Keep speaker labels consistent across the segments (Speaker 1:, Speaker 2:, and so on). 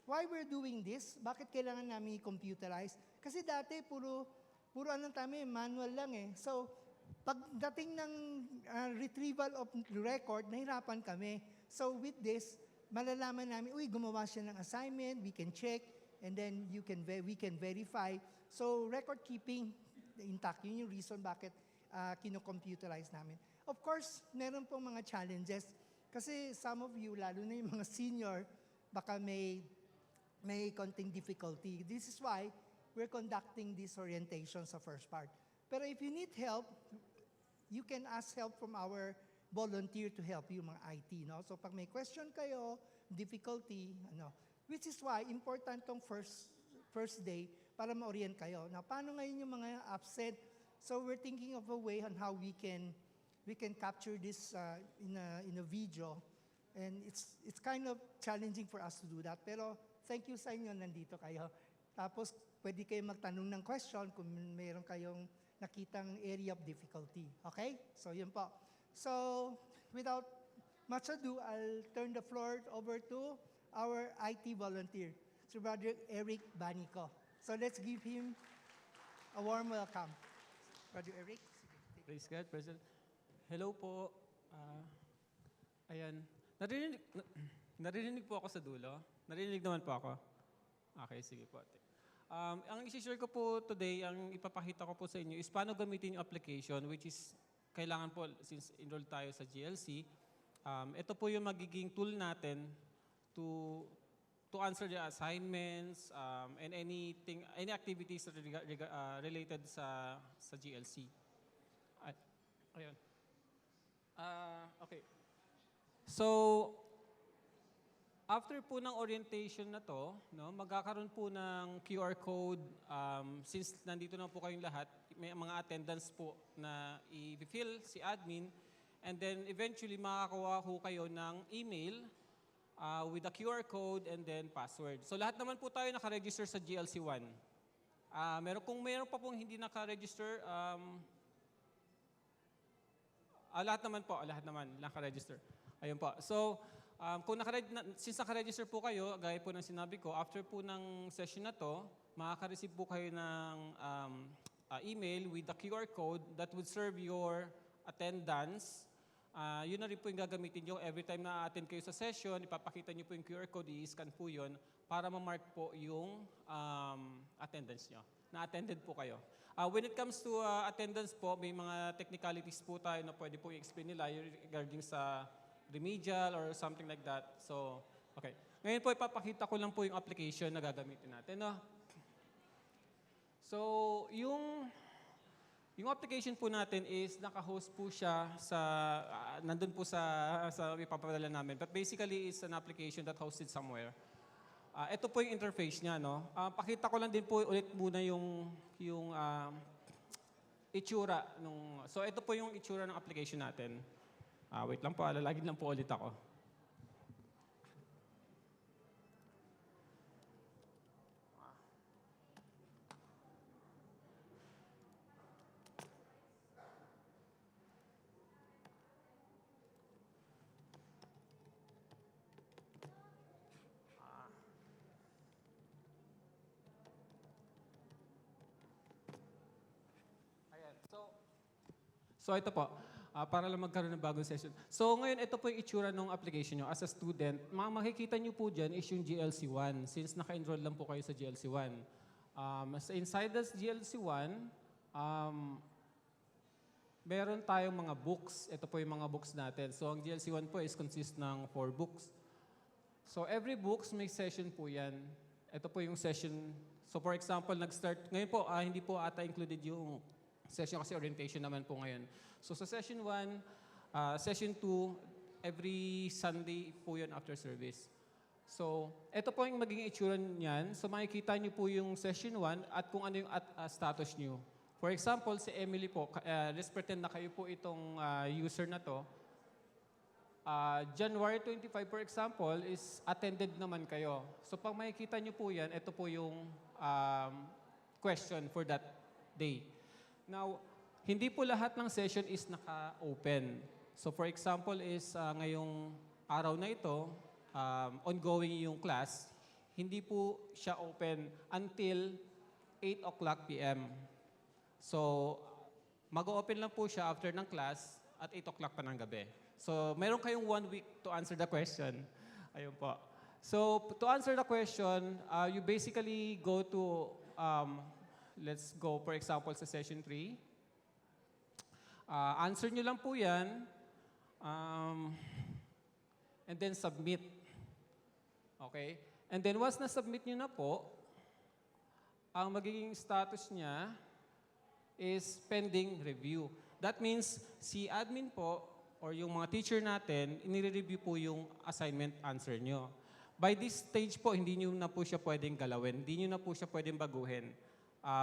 Speaker 1: why we're doing this, bakit kailangan namin i-computerize? Kasi dati, puro anong tama manual lang eh. So, pagdating ng retrieval of record, nahirapan kami. So, with this, malalaman namin, gumawa siya ng assignment, we can check, and then we can verify. So, record keeping intact. Yun yung reason bakit kino-computerize namin. Of course, meron pong mga challenges. Kasi some of you, lalo na yung mga senior, baka may konting difficulty. This is why we're conducting this orientation sa first part. Pero if you need help, you can ask help from our volunteer to help you, mga IT. No? So pag may question kayo, difficulty, which is why important tong first day para ma-orient kayo. Now, paano ngayon yung mga absent? So we're thinking of a way on how we can capture this in a video. And it's kind of challenging for us to do that. Pero thank you sa inyo, nandito kayo. Tapos pwede kayo magtanong ng question kung mayroon kayong nakitang area of difficulty. Okay? So yun po. So without much ado, I'll turn the floor over to our IT volunteer, Sir Brother Eric Banico. So let's give him a warm welcome. Brother Eric.
Speaker 2: Praise God, President. Hello po. Ayan. Narinig po ako sa dulo. Narinig naman po ako. Okay, sige po. Ang isi-share ko po today, ang ipapakita ko po sa inyo is paano gamitin yung application, which is kailangan po since enroll tayo sa GLC. Ito po yung magiging tool natin to answer the assignments and any activities related sa GLC. Ayun. Okay. So, after po ng orientation na to, magkakaroon po ng QR code. Since nandito na po kayong lahat, may mga attendance po na i-fill si admin. And then eventually makakakuha po kayo ng email with the QR code and then password. So lahat naman po tayo nakaregister sa GLC1. Kung meron pa pong hindi nakaregister, lahat naman nakaregister. Ayun po. So, since nakaregister po kayo, gaya po ng sinabi ko, after po ng session na to, makaka-receive po kayo ng email with the QR code that would serve your attendance. Yun na rin po yung gagamitin nyo. Every time na attend kayo sa session, ipapakita nyo po yung QR code, i-scan po yun para ma-mark po yung attendance nyo. Na-attended po kayo. When it comes to attendance po, may mga technicalities po tayo na pwede po i-explain nila regarding sa remedial or something like that. So, okay. Ngayon po, ipapakita ko lang po yung application na gagamitin natin. No? So, yung application po natin is naka-host po siya sa, nandun po sa ipapadala namin. But basically, it's an application that hosted somewhere. Ito po yung interface niya. No? Pakita ko lang din po ulit muna yung itsura. So, ito po yung itsura ng application natin. Wait lang po, alalagin lang po ulit ako. Ayan. So ito po. Para lang magkaroon ng bagong session. So ngayon, ito po yung itsura ng application nyo as a student. Makikita nyo po dyan is yung GLC1 since naka-enroll lang po kayo sa GLC1. So inside this GLC1, meron tayong mga books. Ito po yung mga books natin. So ang GLC1 po is consist ng 4 books. So every books may session po yan. Ito po yung session. So for example, nag-start, ngayon po, hindi po ata included yung session kasi orientation naman po ngayon. So sa session 1, session 2, every Sunday po yun after service. So ito po yung magiging itsura niyan. So makikita niyo po yung session 1 at kung ano yung status niyo. For example, si Emily po, let's pretend na kayo po itong user na to. January 25, for example, is attended naman kayo. So pag makikita niyo po yan, ito po yung question for that day. Now, hindi po lahat ng session is naka-open. So for example is ngayong araw na ito, ongoing yung class. hindi po siya open until 8 o'clock p.m. So, mag-open lang po siya after ng class at 8 o'clock pa ng gabi. So, meron kayong 1 week to answer the question. Ayun po. So, to answer the question, you basically go to, let's go for example sa session 3. Answer nyo lang po yan. And then submit. Okay? And then once na-submit nyo na po, ang magiging status niya is pending review. That means si admin po or yung mga teacher natin, inire-review po yung assignment answer nyo. By this stage po, hindi nyo na po siya pwedeng galawin. Hindi nyo na po siya pwedeng baguhin.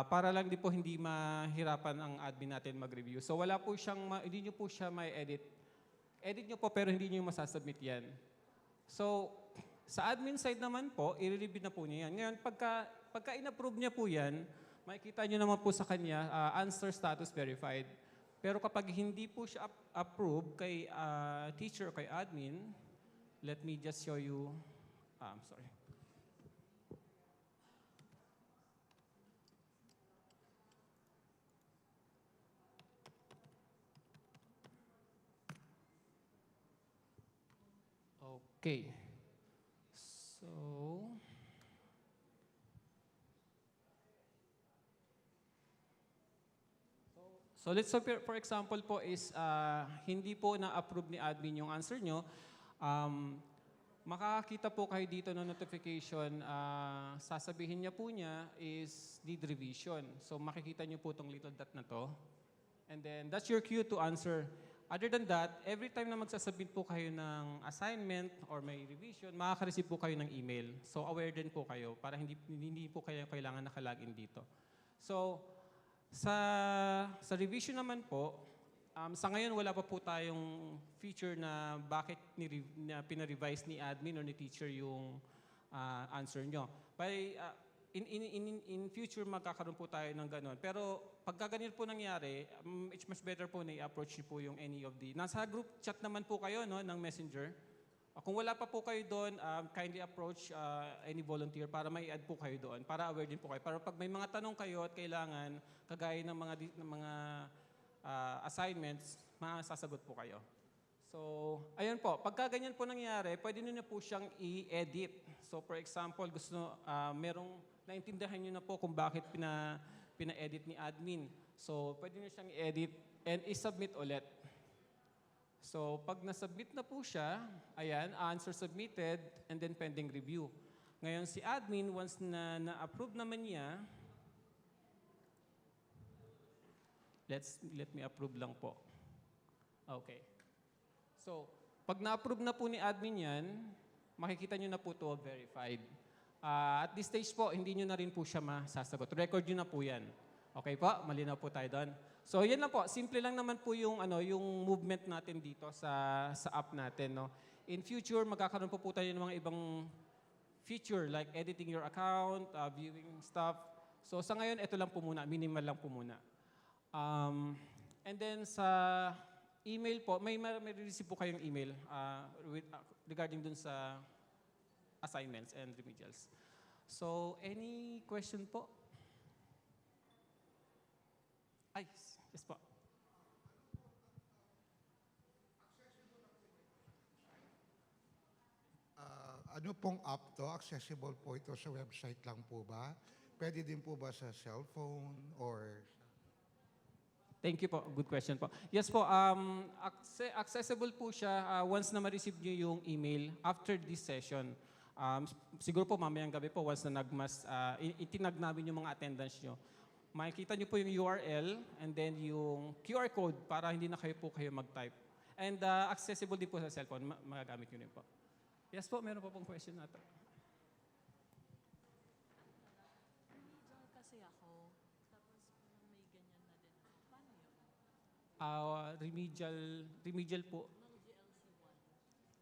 Speaker 2: Para lang di po hindi mahirapan ang admin natin mag-review. So wala po siyang, hindi nyo po siya may edit. Edit nyo po pero hindi nyo masasubmit yan. So, sa admin side naman po, i-review na po niya yan. Ngayon, pagka in-approve niya po yan, makikita nyo naman po sa kanya, answer status verified. Pero kapag hindi po siya approve kay teacher o kay admin, let me just show you, sorry. Okay. So let's say for example po is hindi po na-approve ni admin yung answer nyo. Makakakita po kayo dito ng notification, sasabihin niya po niya is need revision. So makikita niyo po itong little dot na to. And then that's your cue to answer. Other than that, every time na magsasubmit po kayo ng assignment or may revision, makaka-receive po kayo ng email. So aware din po kayo para hindi po kayo kailangan nakalagin dito. So sa revision naman po, sa ngayon wala pa po tayong feature na bakit pina-revise ni admin or ni teacher yung answer nyo. In future magkakaroon po tayo ng ganon. Pero pagka ganyan po nangyari, it's much better po na i-approach po yung any of the... Nasa group chat naman po kayo no, ng Messenger. Kung wala pa po kayo doon, kindly approach any volunteer para may add po kayo doon, para aware din po kayo. Para pag may mga tanong kayo at kailangan, kagaya ng mga assignments, masasagot po kayo. So, ayun po. Pagka ganyan po nangyari, pwede nyo na po siyang i-edit. So, for example, merong naintindihan nyo na po kung bakit pina-edit ni admin. So, pwede nyo siyang i-edit and i-submit ulit. So, pag na-submit na po siya, ayan, answer submitted, and then pending review. Ngayon, si admin, once na-approve naman niya, let me approve lang po. Okay. So, pag na-approve na po ni admin yan, makikita nyo na po ito verified. At this stage po, hindi nyo na rin po siya masasagot. Record nyo na po yan. Okay po? Malinaw po tayo doon. So, yan lang po. Simple lang naman po yung movement natin dito sa app natin. No? In future, magkakaroon po tayo ng mga ibang feature like editing your account, viewing stuff. So, sa ngayon, ito lang po muna. Minimal lang po muna. And then, sa email po, may receive po kayong email regarding dun sa assignments and remedials. So, any question po? Ay, yes po.
Speaker 3: Ano pong app to? Accessible po ito sa website lang po ba? Pwede din po ba sa cellphone or...
Speaker 2: Thank you po. Good question po. Yes po, accessible po siya once na ma-receive nyo yung email after this session. Siguro po mamayang gabi po once na itinag namin yung mga attendance nyo. Makikita nyo po yung URL and then yung QR code para hindi na kayo mag-type. And accessible din po sa cellphone. Magagamit nyo rin po. Yes po, meron po pong question natin.
Speaker 4: Remedial kasi ako, tapos may ganyan na din. Paano yun?
Speaker 2: Remedial po.
Speaker 4: Ng GLC 1.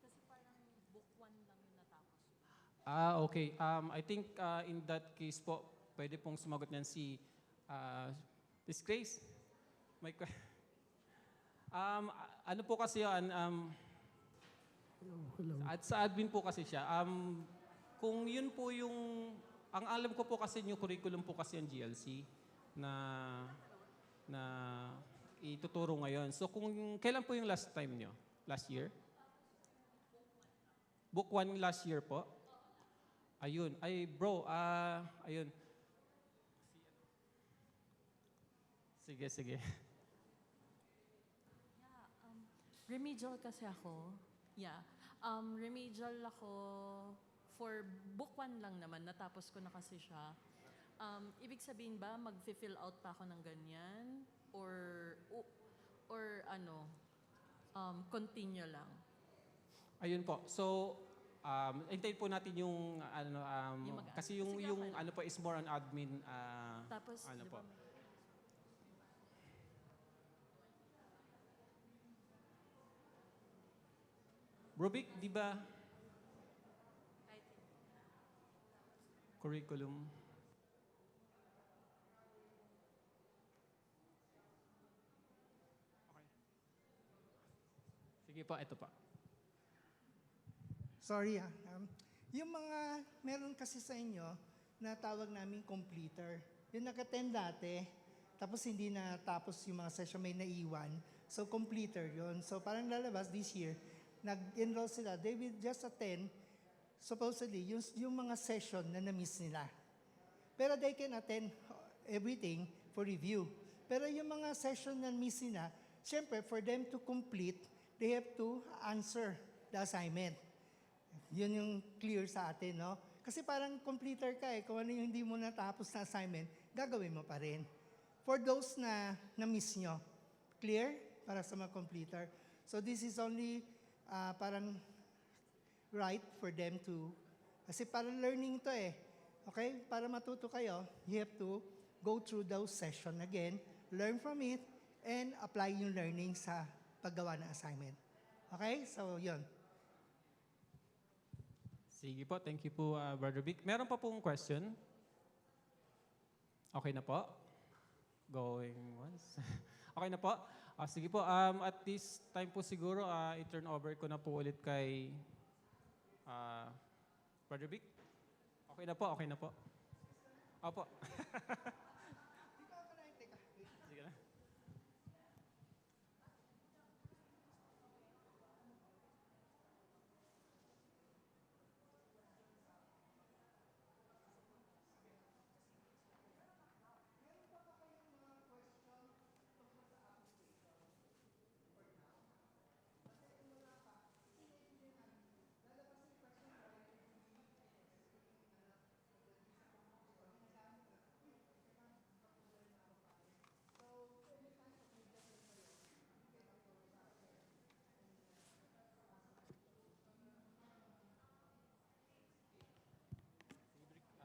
Speaker 4: Kasi parang book 1 lang yung natapos.
Speaker 2: Okay. I think in that case po, pwede pong sumagot niyan si Miss Grace. Ano po kasi yan,
Speaker 1: Hello.
Speaker 2: at sa admin po kasi siya, Kung yun po yung, ang alam ko po kasi yung curriculum po kasi ang GLC na na ituturo ngayon. So kung kailan po yung last time nyo? Last year? Book 1 last year po? Ayun. Ay, bro, ayun. Sige, sige.
Speaker 4: Remedial kasi ako. Yeah. Remedial ako for book 1 lang naman. Natapos ko na kasi siya. Ibig sabihin ba, mag-fill out pa ako ng ganyan? Or ano, continue lang?
Speaker 2: Ayun po. So, hintayin po natin yung ano
Speaker 4: Yung mag-add.
Speaker 2: kasi yung
Speaker 4: Sige,
Speaker 2: yung
Speaker 4: okay lang.
Speaker 2: ano po is more on admin
Speaker 4: Tapos,
Speaker 2: ano
Speaker 4: di
Speaker 2: po.
Speaker 4: ba,
Speaker 2: Rubik, di ba? Curriculum. Sige po, ito pa.
Speaker 1: Sorry yung mga, meron kasi sa inyo na tawag namin completer. Yung nag-attend dati, tapos hindi na tapos yung mga session, may naiwan. So completer yon. So parang lalabas this year, nag-enroll sila. They will just attend, supposedly, yung mga session na na-miss nila. Pero they can attend everything for review. Pero yung mga session na miss nila, syempre, for them to complete, they have to answer the assignment. Yun yung clear sa atin, no? Kasi parang completer ka eh. Kung ano yung hindi mo natapos na assignment, gagawin mo pa rin. For those na na-miss nyo, clear? Para sa mga completer. So this is only parang right for them to, kasi parang learning to eh. Okay? Para matuto kayo, you have to go through those session again, learn from it, and apply yung learning sa paggawa ng assignment. Okay? So, yun.
Speaker 2: Sige po, thank you po, Brother Vic. Meron pa pong question? Okay na po? Going once? Okay na po? Sige po, at this time po siguro, i-turn over ko na po ulit kay Brother Vic. Okay na po, okay na po. Opo. Sige na.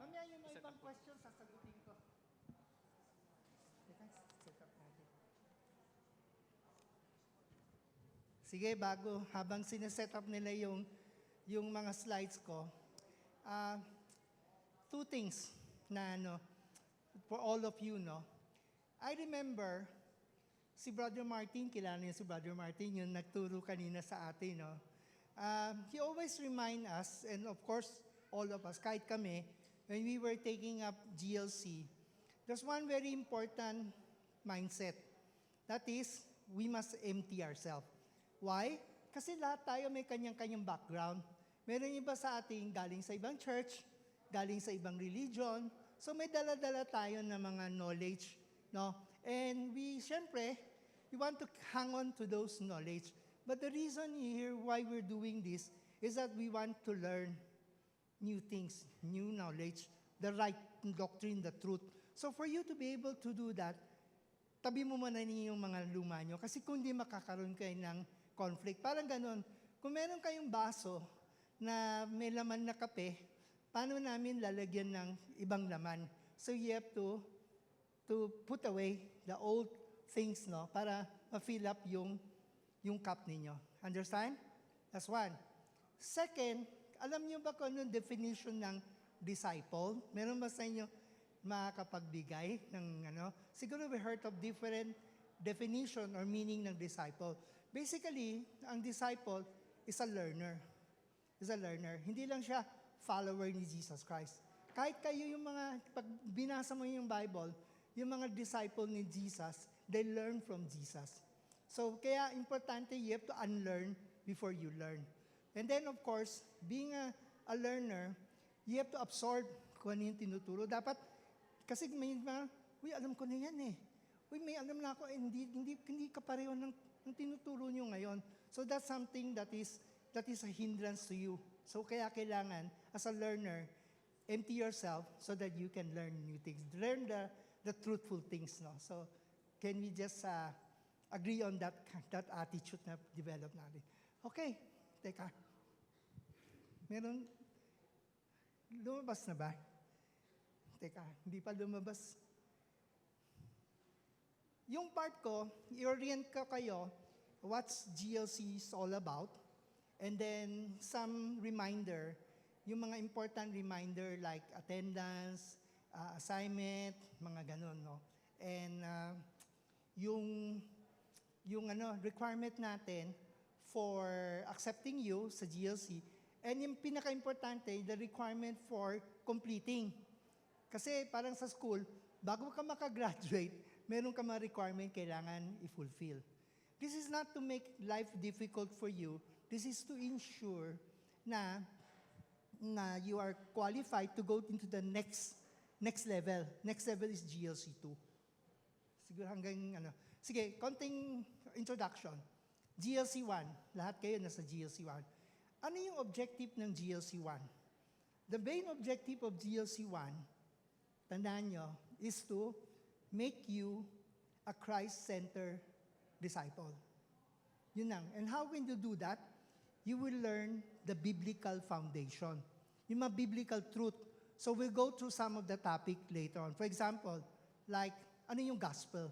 Speaker 1: Mamaya yung mga ibang question, sasagutin ko. Teka, set up natin. Sige, habang sineset up nila yung mga slides ko, two things na for all of you, no? I remember, si Brother Martin, kilala niyo si Brother Martin, yung nagturo kanina sa atin, no? He always remind us, and of course, all of us, kahit kami, when we were taking up GLC, there's one very important mindset. That is, we must empty ourselves. Why? Kasi lahat tayo may kanyang-kanyang background. Meron iba sa ating galing sa ibang church, galing sa ibang religion. So may dala-dala tayo ng mga knowledge, no? And syempre, we want to hang on to those knowledge. But the reason here why we're doing this is that we want to learn new things, new knowledge, the right doctrine, the truth. So for you to be able to do that, tabi mo muna ninyo yung mga luma nyo. Kasi kung di makakaroon kayo ng conflict, parang ganun. Kung meron kayong baso na may laman na kape, paano namin lalagyan ng ibang laman? So you have to put away the old things, no? Para ma-fill up yung cup ninyo. Understand? That's one. Second, alam niyo ba kung anong definition ng disciple? Meron ba sa inyo makakapagbigay ng Siguro we heard of different definition or meaning ng disciple. Basically, ang disciple is a learner. Is a learner. Hindi lang siya follower ni Jesus Christ. Kahit kayo yung mga, pag binasa mo yung Bible, yung mga disciple ni Jesus, they learn from Jesus. So, kaya importante, you have to unlearn before you learn. And then, of course, being a learner, you have to absorb kung ano yung tinuturo. Dapat, kasi may mga, uy, alam ko na yan eh. Uy, may alam na ako, hindi kapareho ng tinuturo nyo ngayon. So that's something that is a hindrance to you. So kaya kailangan, as a learner, empty yourself so that you can learn new things. Learn the truthful things. No? So can we just agree on that attitude na develop natin? Okay, teka. Lumabas na ba? Teka, hindi pa lumabas. Yung part ko, i-orient ko kayo what's GLC is all about. And then some reminder, yung mga important reminder like attendance, assignment, mga ganun, no? And yung requirement natin for accepting you sa GLC, and yung pinaka-importante, the requirement for completing. Kasi parang sa school, bago ka makagraduate, meron ka mga requirement kailangan i-fulfill. This is not to make life difficult for you. This is to ensure na you are qualified to go into the next level. Next level is GLC 2. Siguro hanggang Sige, konting introduction. GLC 1, lahat kayo nasa GLC 1. Ano yung objective ng GLC 1? The main objective of GLC 1, tandaan nyo, is to make you a Christ-centered disciple. Yun lang. And how can you do that? You will learn the biblical foundation. Yung mga biblical truth. So we'll go through some of the topic later on. For example, like, ano yung gospel?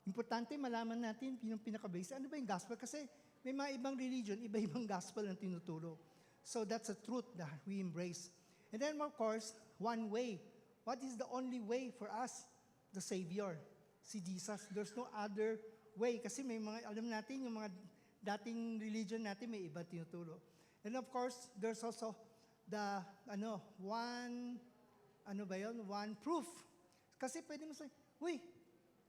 Speaker 1: Importante malaman natin yung pinaka-base. Ano ba yung gospel? Kasi may mga ibang religion, iba-ibang gospel ang tinuturo. So that's a truth that we embrace. And then of course, one way. What is the only way for us? The Savior, si Jesus. There's no other way. Kasi may mga, alam natin, yung mga dating religion natin, may iba tinuturo. And of course, there's also one proof. Kasi pwede mo sabihin, uy,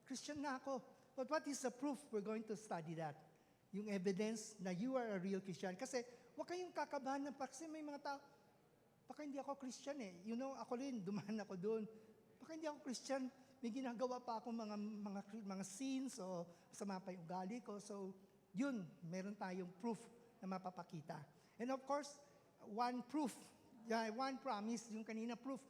Speaker 1: Christian na ako. But what is the proof? We're going to study that. Yung evidence na you are a real Christian. Kasi huwag kayong kakabahan na kasi may mga tao, baka hindi ako Christian eh. You know, ako rin, dumaan ako doon. Baka hindi ako Christian, may ginagawa pa ako mga sins o masama pa yung ugali ko. So, yun, meron tayong proof na mapapakita. And of course, one promise, yung kanina proof.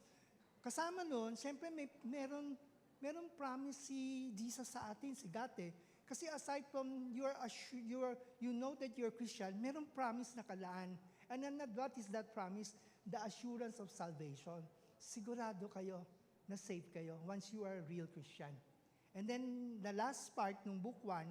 Speaker 1: Kasama nun, siyempre meron promise si Jesus sa atin, si God eh. Kasi aside from you know that you're Christian, meron promise na kalaan. And then what is that promise? The assurance of salvation. Sigurado kayo na save kayo once you are a real Christian. And then the last part ng book 1,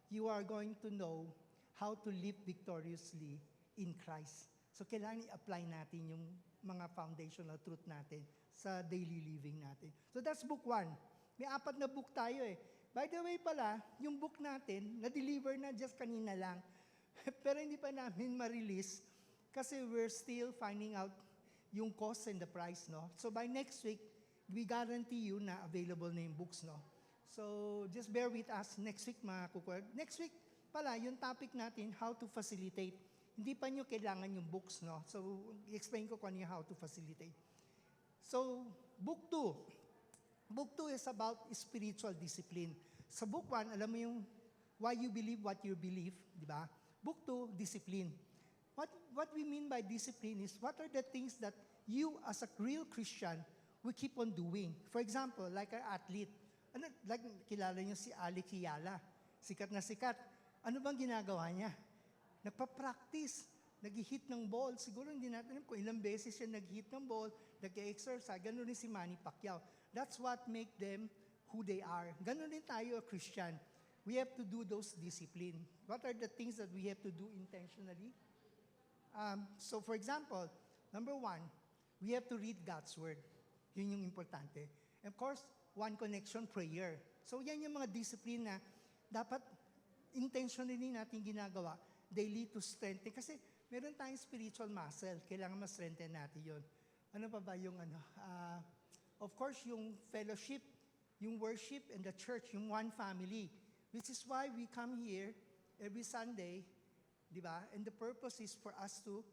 Speaker 1: you are going to know how to live victoriously in Christ. So kailangan i-apply natin yung mga foundational truth natin sa daily living natin. So that's book 1. May 4 na book tayo eh. By the way pala, yung book natin, na-deliver na just kanina lang. Pero hindi pa namin ma-release kasi we're still finding out yung cost and the price, no? So by next week, we guarantee you na available na yung books, no? So just bear with us. Next week, next week pala, yung topic natin, how to facilitate. Hindi pa nyo kailangan yung books, no? So i-explain ko kung ano yung how to facilitate. So, book 2. Book 2 is about spiritual discipline. Sa book 1, alam mo yung why you believe what you believe, di ba? Book 2, discipline. What we mean by discipline is what are the things that you as a real Christian will keep on doing. For example, like an athlete. Like kilala niyo si Ali Kiala. Sikat na sikat. Ano bang ginagawa niya? Nagpa-practice. Nag-hit ng ball. Siguro hindi natin alam kung ilang beses siya nag-hit ng ball, nag-exercise. Ganun rin si Manny Pacquiao. That's what make them who they are. Ganun din tayo, a Christian. We have to do those discipline. What are the things that we have to do intentionally? So for example, number 1, we have to read God's Word. Yun yung importante. And of course, one connection, prayer. So yan yung mga discipline na dapat intentionally natin ginagawa. They lead to strength. Kasi meron tayong spiritual muscle. Kailangan ma-strengthen natin yun. Ano pa ba yung ano? Of course, yung fellowship, yung worship, and the church, yung one family. Which is why we come here every Sunday, di ba? And the purpose is for us to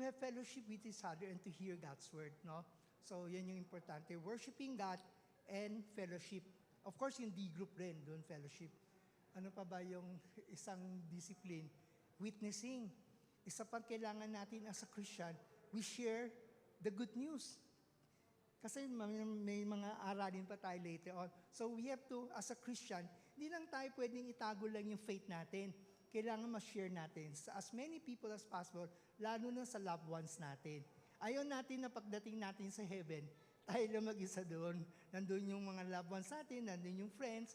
Speaker 1: have fellowship with each other and to hear God's word, no? So, yan yung importante. Worshiping God and fellowship. Of course, yung D-group rin, doon fellowship. Ano pa ba yung isang discipline? Witnessing. Isa pang kailangan natin as a Christian, we share the good news. Kasi may mga aralin pa tayo later on. So we have to, as a Christian, hindi lang tayo pwedeng itago lang yung faith natin. Kailangan ma-share natin sa as many people as possible, lalo na sa loved ones natin. Ayaw natin na pagdating natin sa heaven, tayo lang mag-isa doon. Nandun yung mga loved ones natin, nandun yung friends,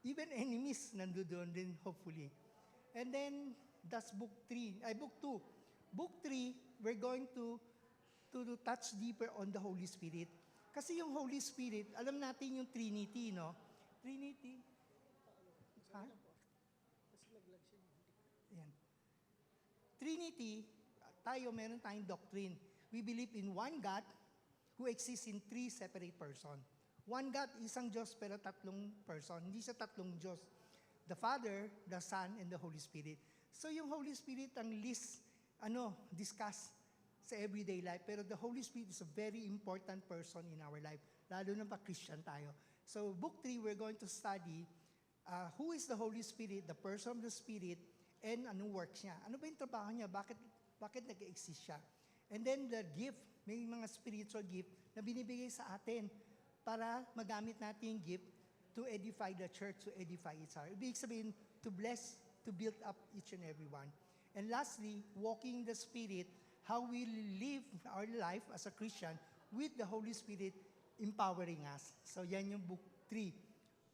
Speaker 1: even enemies nandun doon din, hopefully. And then, that's book 2. Book 3, we're going to touch deeper on the Holy Spirit. Kasi yung Holy Spirit, alam natin yung Trinity, no? Trinity. Ha? Yan. Trinity, meron tayong doctrine. We believe in one God who exists in 3 separate persons. One God, isang Diyos, pero 3 person. Hindi siya 3 Diyos. The Father, the Son, and the Holy Spirit. So yung Holy Spirit ang least, discuss sa everyday life. Pero the Holy Spirit is a very important person in our life. Lalo na pa Christian tayo. So book 3, we're going to study who is the Holy Spirit, the person of the Spirit, and anong works niya. Ano ba yung trabaho niya? Bakit nag-exist siya? And then the gift, may mga spiritual gift na binibigay sa atin para magamit natin yung gift to edify the church, to edify each other. Ibig sabihin, to bless, to build up each and every one. And lastly, walking the Spirit, how we live our life as a Christian with the Holy Spirit empowering us. So yan yung book 3.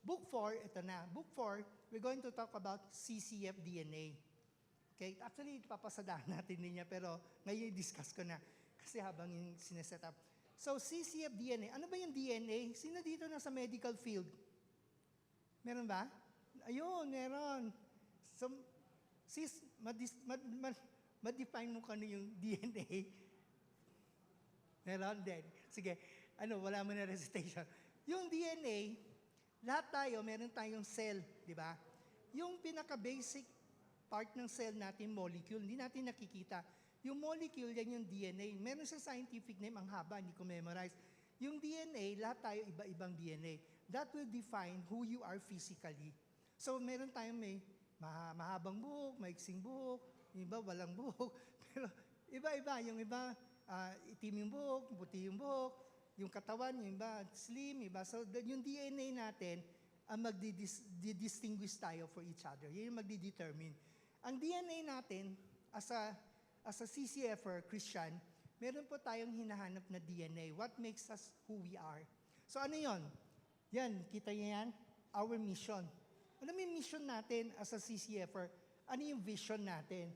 Speaker 1: Book 4, ito na. Book 4, we're going to talk about CCF DNA. Okay? Actually, papasadahan natin niya, pero ngayon discuss ko na kasi habang yung sineset up. So, CCF DNA. Ano ba yung DNA? Sino dito na sa medical field? Meron ba? Ayun, meron. So, ma-define mo kano yung DNA. Meron din. Sige, wala mo na recitation. Yung DNA, lahat tayo, meron tayong cell, di ba? Yung pinaka-basic part ng cell natin, molecule, hindi natin nakikita. Yung molecule, yan yung DNA. Meron sa scientific name, ang haba, hindi ko memorize. Yung DNA, lahat tayo iba-ibang DNA. That will define who you are physically. So, meron tayong may mahabang buhok, maiksing buhok, yung iba walang buhok. Pero iba-iba. Yung iba, itim yung buhok, puti yung buhok, yung katawan, yung iba slim, iba. So, yung DNA natin, ang magdi-distinguish tayo for each other. Yun yung magdi-determine. Ang DNA natin, as a CCFer, Christian, meron po tayong hinahanap na DNA. What makes us who we are? So ano yon? Yan, kita niyo yan? Our mission. Ano yung mission natin as a CCFer? Ano yung vision natin?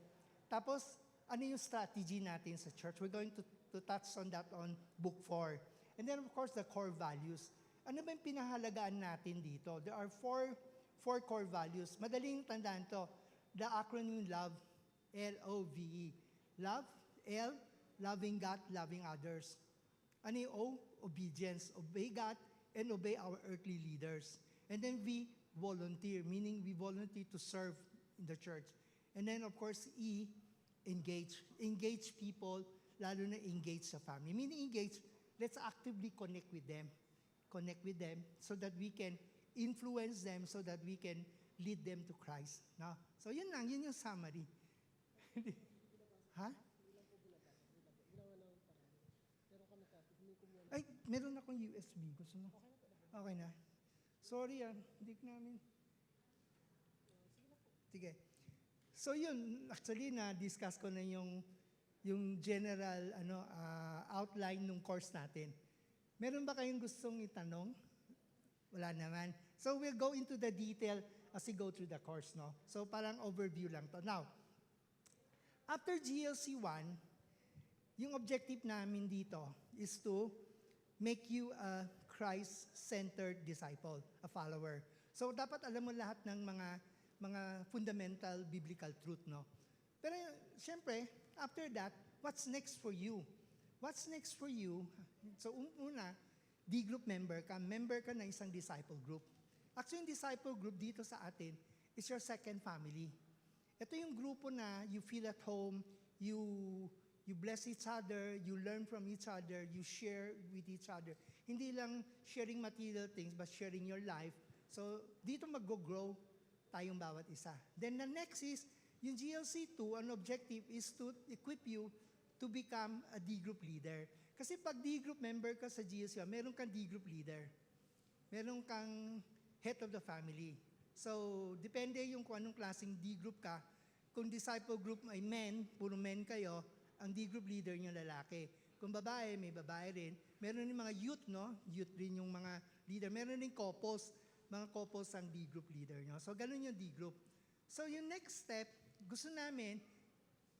Speaker 1: Tapos, ano yung strategy natin sa church? We're going to touch on that on Book 4. And then, of course, the core values. Ano ba yung pinahalagaan natin dito? There are four core values. Madaling tandaan to. The acronym LOVE, L-O-V-E. Love, L, loving God, loving others. Ano yung O? Obedience. Obey God and obey our earthly leaders. And then V, volunteer, meaning we volunteer to serve in the church. And then, of course, E, engage. Engage people, lalo na engage sa family. Meaning engage, let's actively connect with them. Connect with them so that we can influence them, so that we can lead them to Christ. No? So yun lang, yun yung summary. Ha? Ay, meron akong USB. Gusto mo? Okay na. Sorry hindi namin. Sige. So yun, actually na-discuss ko na yung general outline ng course natin. Meron ba kayong gustong itanong? Wala naman. So we'll go into the detail as we go through the course, no? So parang overview lang to. Now, after GLC 1, yung objective namin dito is to make you a Christ-centered disciple, a follower. So dapat alam mo lahat ng mga fundamental biblical truth, no? Pero siyempre, after that, what's next for you? What's next for you? So, una, D group member ka ng isang disciple group. Actually, yung disciple group dito sa atin is your second family. Ito yung grupo na you feel at home, you bless each other, you learn from each other, you share with each other. Hindi lang sharing material things, but sharing your life. So, dito mag-grow tayong bawat isa. Then the next is, yung GLC2, an objective is to equip you to become a D group leader. Kasi pag D group member ka sa GLC, meron kang D group leader. Meron kang head of the family. So, depende yung kung anong klaseng D group ka. Kung disciple group ay men, puro men kayo, ang D group leader niyo lalaki. Kung babae, may babae rin. Meron din mga youth, no? Youth rin yung mga leader. Meron din couples, mga couples ang D group leader nyo. So, ganun yung D group. So, yung next step, gusto namin,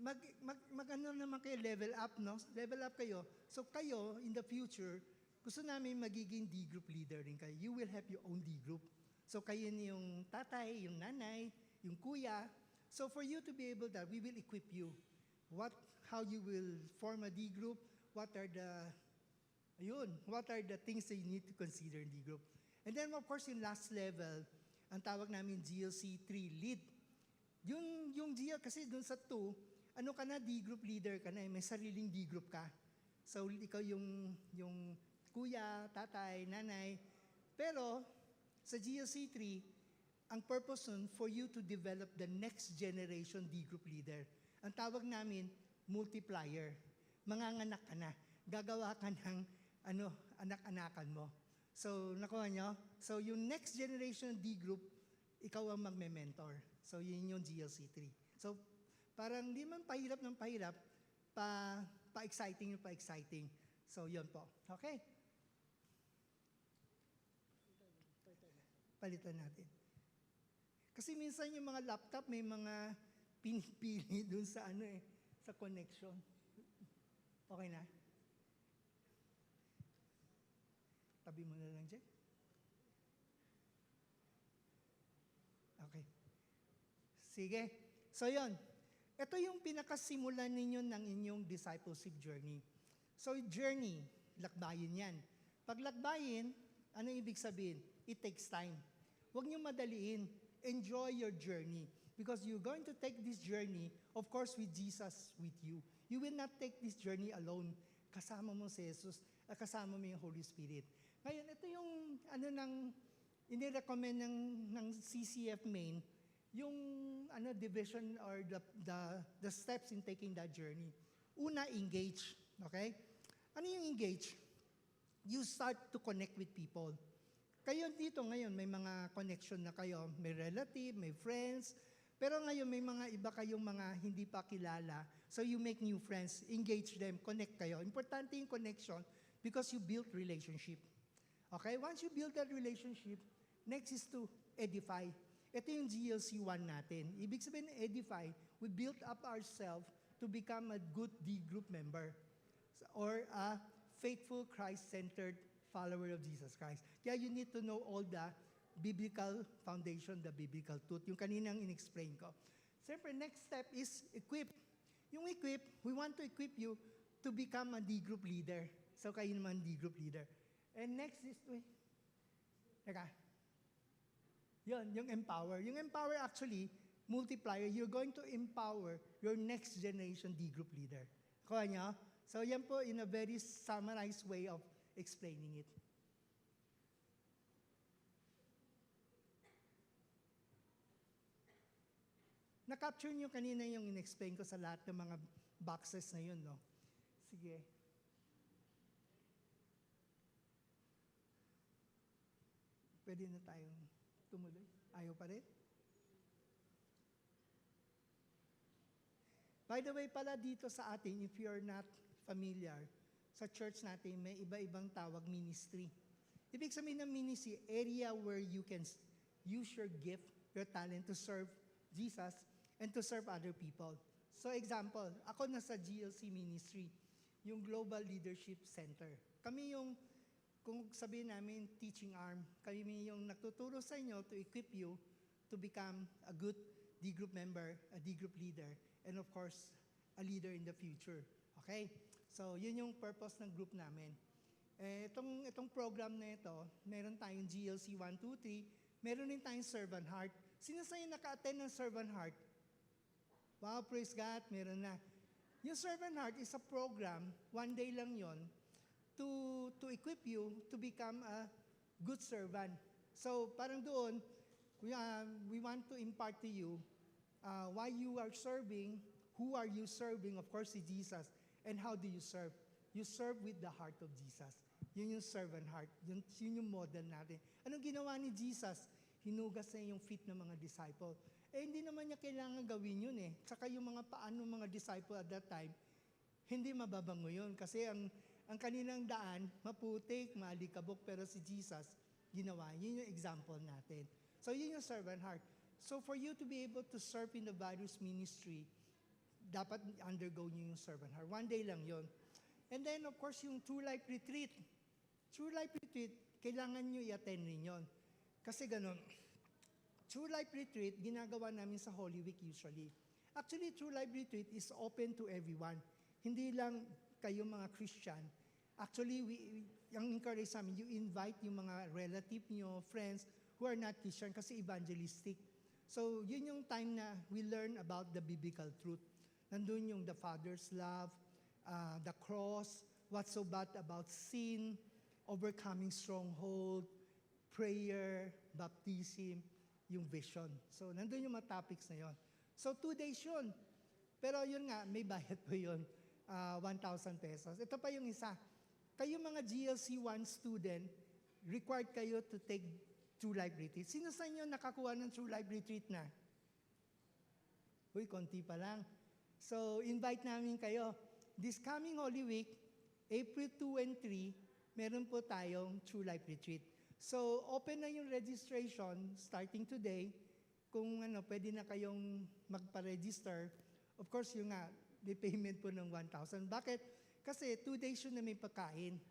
Speaker 1: ano naman kayo, level up, no? Level up kayo. So, kayo, in the future, gusto namin magiging D group leader rin kayo. You will have your own D group. So, kayo yung tatay, yung nanay, yung kuya. So, for you to be able that, we will equip you. How you will form a D group, what are the things that you need to consider in D group. And then, of course, yung last level, ang tawag namin GLC 3, lead. Yung GL, kasi dun sa 2, ano ka na, D group leader ka na, may sariling D group ka. So, ikaw yung kuya, tatay, nanay. Pero, sa GLC 3, ang purpose nun, for you to develop the next generation D group leader. Ang tawag namin, multiplier. Manganganak ka na. Gagawa ka ng anak-anakan mo. So, nakuha nyo? So, yung next generation D group, ikaw ang magme-mentor. So, yun yung GLC 3. So, parang di man pahirap ng pahirap, pa-exciting yung pa-exciting. So, yun po. Okay? Palitan natin. Kasi minsan yung mga laptop, may mga pinipili dun sa sa connection. Okay na? Tabi mo na lang dyan. Okay. Sige. So, yun. Ito yung pinakasimulan ninyo ng inyong discipleship journey. So, journey, lakbayin yan. Pag lakbayin, ano ibig sabihin? It takes time. Huwag niyo madaliin. Enjoy your journey. Because you're going to take this journey, of course, with Jesus with you. You will not take this journey alone. Kasama mo si Jesus, kasama mo yung Holy Spirit. Ngayon, ito yung inirecommend ng CCF main, yung division or the steps in taking that journey. Una, engage. Okay? Ano yung engage? You start to connect with people. Kayo dito ngayon, may mga connection na kayo. May relative, may friends. Pero ngayon, may mga iba kayong mga hindi pa kilala. So you make new friends, engage them, connect kayo. Importante yung connection because you build relationship. Okay? Once you build that relationship, next is to edify. Ito yung GLC 1 natin. Ibig sabihin ng edify, we build up ourselves to become a good D group member or a faithful Christ-centered follower of Jesus Christ. Kaya you need to know all the biblical foundation, the biblical truth. Yung kaninang in-explain ko. Siyempre, next step is equip. Yung equip, we want to equip you to become a D group leader. So, kayo naman D group leader. And next is, yung empower. Yung empower actually, multiplier, you're going to empower your next generation D group leader. Kuha niyo? So, yan po in a very summarized way of explaining it. Na-capture niyo kanina yung in-explain ko sa lahat ng mga boxes na yun, no? Sige. Pwede na tayong tumuloy? Ayaw pa rin? By the way, pala dito sa atin, if you're not familiar, sa church natin, may iba-ibang tawag ministry. Ibig sabihin ng ministry, area where you can use your gift, your talent to serve Jesus and to serve other people. So example, ako nasa GLC ministry, yung Global Leadership Center. Kami yung, kung sabihin namin, teaching arm. Kami yung nagtuturo sa inyo to equip you to become a good D group member, a D group leader, and of course, a leader in the future. Okay? So, yun yung purpose ng group namin. Itong program na ito, meron tayong GLC 1, 2, 3, meron din tayong Servant Heart. Sino sa'yo naka-attend ng Servant Heart? Wow, praise God, meron na. Yung Servant Heart is a program, one day lang yon, to equip you to become a good servant. So, parang doon, we want to impart to you why you are serving, who are you serving, of course, si Jesus, and how do you serve. You serve with the heart of Jesus. Yun yung servant heart. Yun yung model natin. Anong ginawa ni Jesus? Hinugas niya yung feet ng mga disciple. Hindi naman niya kailangan gawin yun eh. Tsaka yung mga paano mga disciple at that time, hindi mababango yun. Kasi ang kanilang daan, maputik, maalikabok, pero si Jesus, ginawa. Yun yung example natin. So yun yung servant heart. So for you to be able to serve in the various ministry, dapat undergo nyo yung servant heart. One day lang yun. And then, of course, yung True Life Retreat. True Life Retreat, kailangan nyo i-attend rin yun. Kasi ganun, True Life Retreat, ginagawa namin sa Holy Week usually. Actually, True Life Retreat is open to everyone. Hindi lang kayo mga Christian. Actually, yung encourage namin, you invite yung mga relative nyo, friends, who are not Christian kasi evangelistic. So, yun yung time na we learn about the biblical truth. Nandun yung the Father's love, the cross, what's so bad about sin, overcoming stronghold, prayer, baptism, yung vision. So, nandun yung mga topics na yon. So, 2 days yun. Pero yun nga, may bayad po yun, 1,000 pesos. Ito pa yung isa. Kayo mga GLC 1 student, required kayo to take True Life Retreat. Sino sa inyo nakakuha ng True Life Retreat na? Uy, konti pa lang. So, invite namin kayo. This coming Holy Week, April 2 and 3, meron po tayong True Life Retreat. So, open na yung registration starting today. Kung pwede na kayong magpa-register. Of course, yung nga, may payment po ng 1,000. Bakit? Kasi 2 days yun na may pagkain.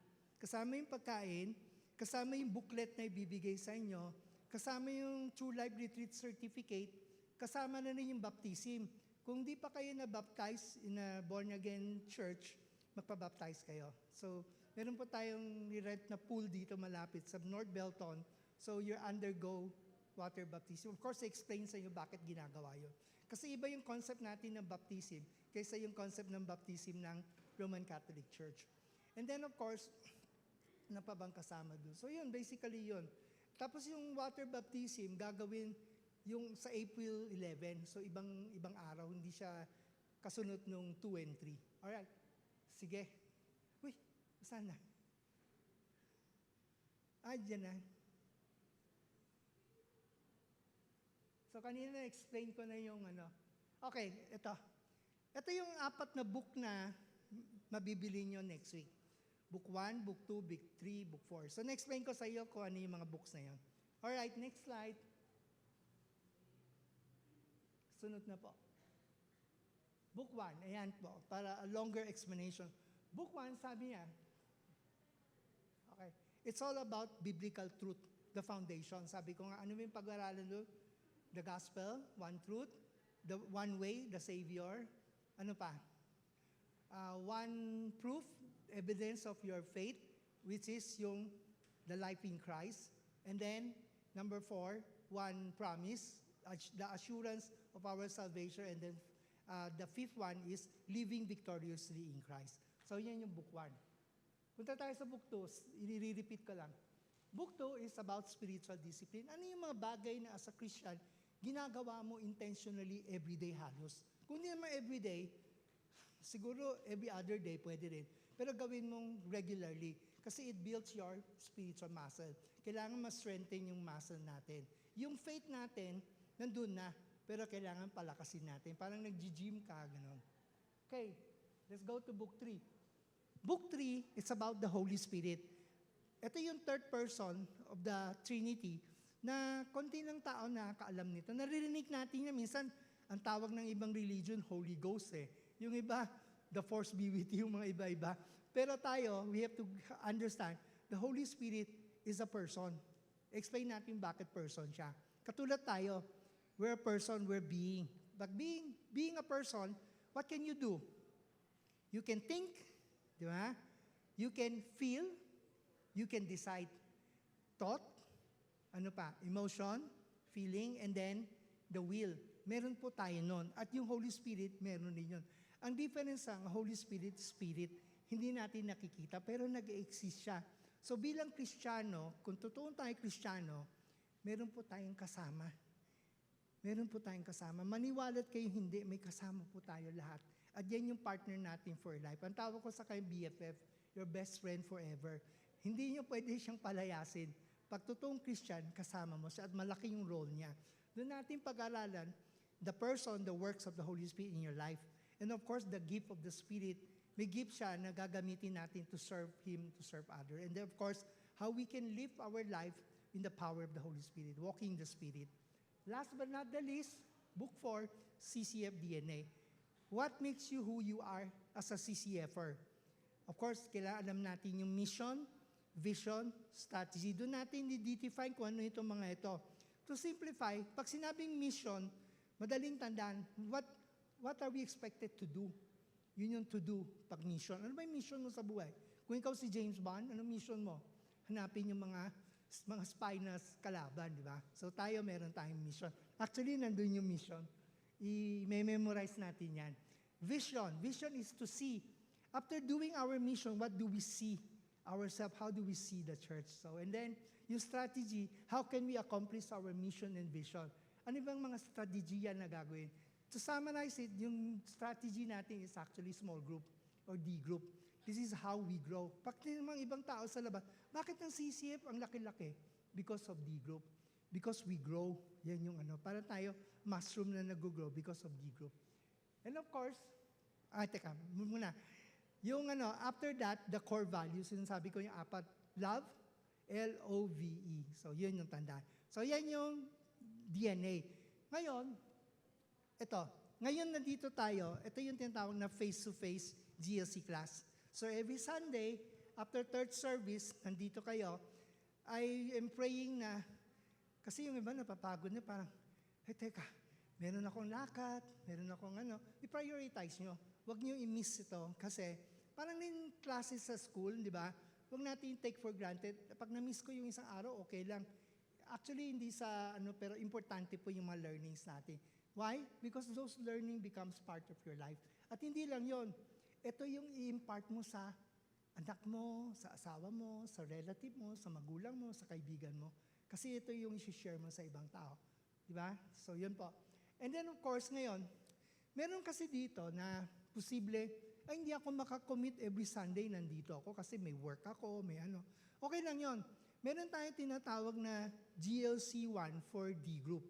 Speaker 1: Kasama yung pagkain, kasama yung booklet na ibibigay sa inyo, kasama yung True Life Retreat Certificate, kasama na rin yung baptism. Kung di pa kayo na-baptize in a born-again church, magpa-baptize kayo. So, meron po tayong rent na pool dito malapit sa North Belton. So, you undergo water baptism. Of course, I-explain sa inyo bakit ginagawa yun. Kasi iba yung concept natin ng baptism kaysa yung concept ng baptism ng Roman Catholic Church. And then, of course, napabang kasama dun. So, yun, basically yun. Tapos yung water baptism, gagawin yung sa April 11. So, ibang araw, hindi siya kasunod nung 2 and 3. Alright. Sige. Uy, saan na? Dyan na. So, kanina na-explain ko na yung Okay, ito. Ito yung 4 na book na mabibili nyo next week. Book 1, Book 2, Book 3, Book 4. So, na-explain ko sa iyo kung ano yung mga books na yon. Alright, next slide. Sunod na po. Book 1, ayan po, para a longer explanation. Book 1, sabi niya, okay, it's all about biblical truth, the foundation. Sabi ko nga, ano yung pag-aralan doon? The gospel, one truth, the one way, the Savior. Ano pa? One proof, evidence of your faith, which is yung the life in Christ. And then, number 4, one promise, the assurance of our salvation. And then, the 5th one is living victoriously in Christ. So, yan yung book 1. Punta tayo sa book 2, i-repeat ko lang. Book 2 is about spiritual discipline. Ano yung mga bagay na as a Christian, ginagawa mo intentionally everyday halos. Kung hindi naman everyday, siguro every other day pwede rin. Pero gawin mong regularly kasi it builds your spiritual muscle. Kailangan ma-strengthen yung muscle natin. Yung faith natin, nandun na, pero kailangan palakasin natin. Parang nag-gym ka, gano'n. Okay, let's go to book 3. Book 3 is about the Holy Spirit. Ito yung third person of the Trinity na konti ng tao nakakaalam nito. Naririnig natin na minsan ang tawag ng ibang religion, Holy Ghost eh. Yung iba, the force be with you, mga iba-iba. Pero tayo, we have to understand, the Holy Spirit is a person. Explain natin bakit person siya. Katulad tayo, we're a person, we're being. But being a person, what can you do? You can think, di ba? You can feel, you can decide. Thought, ano pa? Emotion, feeling, and then the will. Meron po tayo nun. At yung Holy Spirit, meron din yun. Ang difference ang Holy Spirit, Spirit, hindi natin nakikita, pero nag-exist siya. So bilang Kristiyano, kung totoong tayo Kristiyano, meron po tayong kasama. Meron po tayong kasama. Maniwalat kayo hindi, may kasama po tayo lahat. At yan yung partner natin for life. Ang tawag ko sa kayo BFF, your best friend forever. Hindi nyo pwede siyang palayasin. Pag totoong Christian, kasama mo siya at malaki yung role niya. Doon natin pag-aralan the person, the works of the Holy Spirit in your life. And of course, the gift of the Spirit. May gift siya na gagamitin natin to serve Him, to serve others. And then of course, how we can live our life in the power of the Holy Spirit, walking in the Spirit. Last but not the least, Book 4, CCF DNA. What makes you who you are as a CCFer? Of course, kailangan alam natin yung mission, vision, strategy. Doon natin i-define kung ano itong mga ito. To simplify, pag sinabing mission, madaling tandaan, what are we expected to do? Yun yung to do pag mission. Ano ba yung mission mo sa buhay? Kung ikaw si James Bond, anong mission mo? Hanapin yung mga spy na kalaban, di ba? So tayo, meron tayong mission. Actually, nandun yung mission. I-memorize natin yan. Vision. Vision is to see. After doing our mission, what do we see ourselves? How do we see the church? So, and then, yung strategy, how can we accomplish our mission and vision? Ano bang mga strategy yan na gagawin? To summarize it, yung strategy natin is actually small group or D group. This is how we grow. Pag mga ibang tao sa labas, bakit ang CCF ang laki-laki? Because of D group. Because we grow. Yan yung ano. Para tayo, mushroom na nag-grow because of D group. And of course, teka, muna. Yung ano, after that, the core values, sinasabi ko yung apat, love, L-O-V-E. So, yun yung tandaan. So, yan yung DNA. Ngayon, ngayon nandito tayo, ito yung tinatawag na face-to-face GLC class. So every Sunday, after third service, nandito kayo, I am praying na, kasi yung iba napapagod na parang, teka, meron akong lakad, meron akong i-prioritize nyo. Huwag nyo i-miss ito kasi parang yung classes sa school, di ba? Huwag natin take for granted. Pag na-miss ko yung isang araw, okay lang. Actually, hindi sa pero importante po yung mga learnings natin. Why? Because those learning becomes part of your life. At hindi lang yon. Ito yung i-impart mo sa anak mo, sa asawa mo, sa relative mo, sa magulang mo, sa kaibigan mo. Kasi ito yung i-share mo sa ibang tao. Di ba? So, yun po. And then, of course, ngayon, meron kasi dito na posible, hindi ako makakommit every Sunday nandito ako kasi may work ako, may ano. Okay lang yon. Meron tayong tinatawag na GLC1 for D group.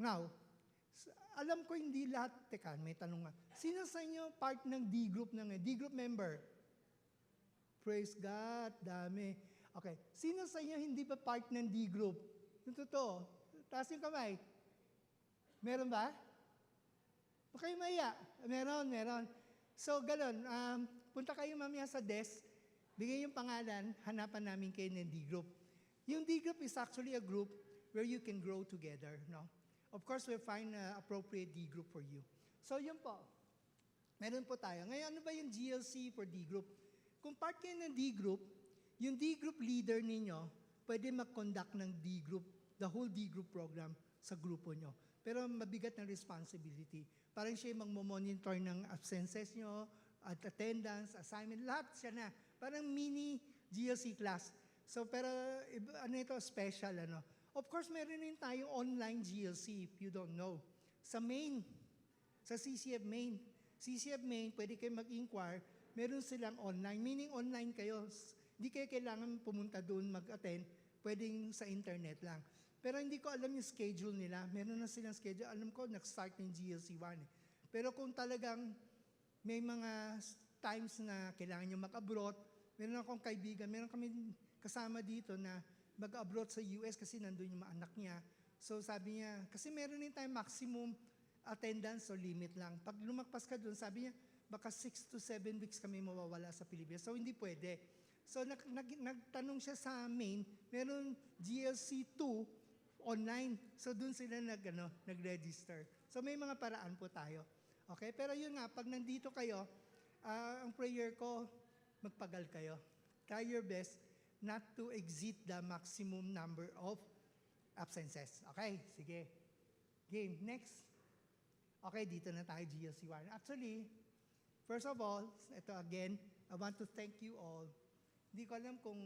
Speaker 1: Now, alam ko hindi lahat, teka, may tanong nga. Sino sa inyo part ng D group D group member? Praise God, dami. Okay, sino sa inyo hindi pa part ng D group? Yung totoo, taas yung kamay. Meron ba? Huwag kayo maya. Meron. So, ganun, punta kayo mamaya sa desk, bigay yung pangalan, hanapan namin kayo ng D group. Yung D group is actually a group where you can grow together, no? Of course, we'll find appropriate D group for you. So, yun po. Meron po tayo. Ngayon, ano ba yung GLC for D group? Kung part kayo ng D group, yung D group leader ninyo, pwede mag-conduct ng D group, the whole D group program sa grupo nyo. Pero mabigat ng responsibility. Parang siya yung mag-monitor ng absences nyo, at attendance, assignment, lahat siya na. Parang mini GLC class. So, pero ano ito, special, Of course, meron din tayong online GLC if you don't know. Sa CCF main, pwede kayo mag-inquire, meron silang online, meaning online kayo. Hindi kayo kailangan pumunta doon mag-attend, pwedeng sa internet lang. Pero hindi ko alam yung schedule nila. Meron na silang schedule. Alam ko, nag-start yung GLC1. Pero kung talagang may mga times na kailangan nyo mag-abroad, meron akong kaibigan, meron kami kasama dito na mag-abroad sa US kasi nandun yung mga anak niya. So sabi niya, kasi meron din tayong maximum attendance o limit lang. Pag lumagpas ka dun, sabi niya, baka 6 to 7 weeks kami mawawala sa Pilipinas. So hindi pwede. So nagtanong siya sa main, meron GLC2 online. So dun sila nag-register. So may mga paraan po tayo. Okay? Pero yun nga, pag nandito kayo, ang prayer ko, magpagal kayo. Try your best not to exceed the maximum number of absences. Okay, sige. Game, next. Okay, dito na tayo, GLC1. Actually, first of all, ito again, I want to thank you all. Hindi ko alam kung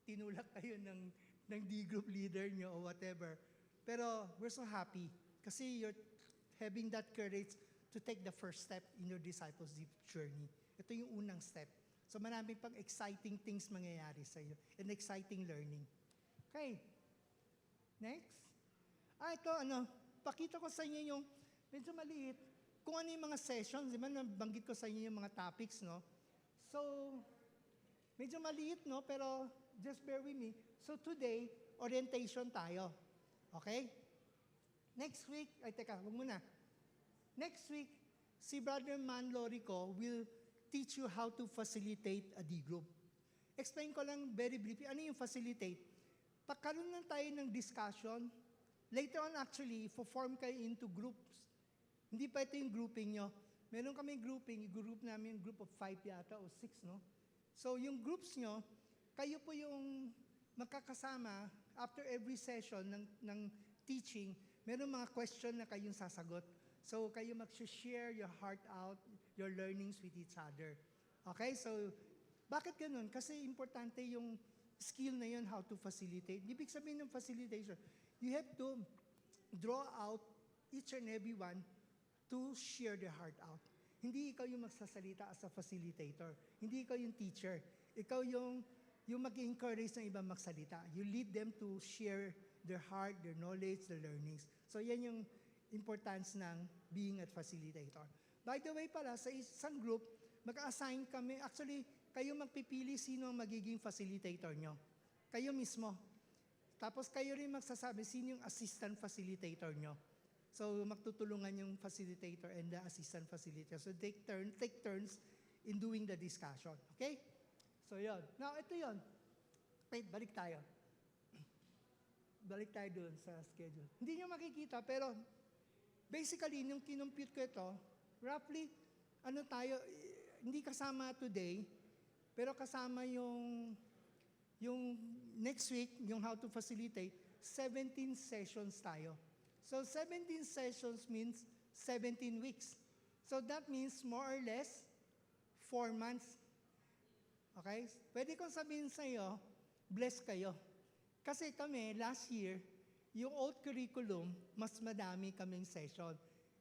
Speaker 1: tinulak kayo ng D-group leader nyo or whatever. Pero we're so happy kasi you're having that courage to take the first step in your discipleship journey. Ito yung unang step. So maraming pang exciting things mangyayari sa iyo and exciting learning. Okay. Next. Ito pakita ko sa inyo yung medyo maliit kung ano yung mga sessions, di ba? Nabanggit ko sa inyo yung mga topics, no? So, medyo maliit, no? Pero just bear with me. So today, orientation tayo. Okay? Next week, wag muna. Next week, si Brother Man Lorico will teach you how to facilitate a D-group. Explain ko lang very briefly, ano yung facilitate? Pagkaroon lang tayo ng discussion, later on actually, form kayo into groups. Hindi pa ito yung grouping nyo. Meron kami grouping, group namin, group of 5 yata o 6, no? So yung groups nyo, kayo po yung magkakasama after every session ng teaching, meron mga question na kayong sasagot. So kayo mag-share your heart out, your learnings with each other. Okay, so bakit ganun? Kasi importante yung skill na yun, how to facilitate. Ibig sabihin ng facilitation, you have to draw out each and every one to share their heart out. Hindi ikaw yung magsasalita as a facilitator. Hindi ikaw yung teacher. Ikaw yung mag-encourage ng ibang magsalita. You lead them to share their heart, their knowledge, their learnings. So yan yung importance ng being a facilitator. By the way pala, sa isang group, mag-assign kami, actually, kayo magpipili sino ang magiging facilitator nyo. Kayo mismo. Tapos kayo rin magsasabi sino yung assistant facilitator nyo. So magtutulungan yung facilitator and the assistant facilitator. So take turns in doing the discussion. Okay? So yun. Now, ito yun. Wait, balik tayo. Balik tayo dun sa schedule. Hindi nyo makikita, pero basically, nung kinompute ko ito, roughly, hindi kasama today, pero kasama yung next week, yung how to facilitate, 17 sessions tayo. So 17 sessions means 17 weeks. So that means more or less 4 months. Okay? Pwede kong sabihin sa iyo, bless kayo. Kasi kami, last year, yung old curriculum, mas madami kaming session.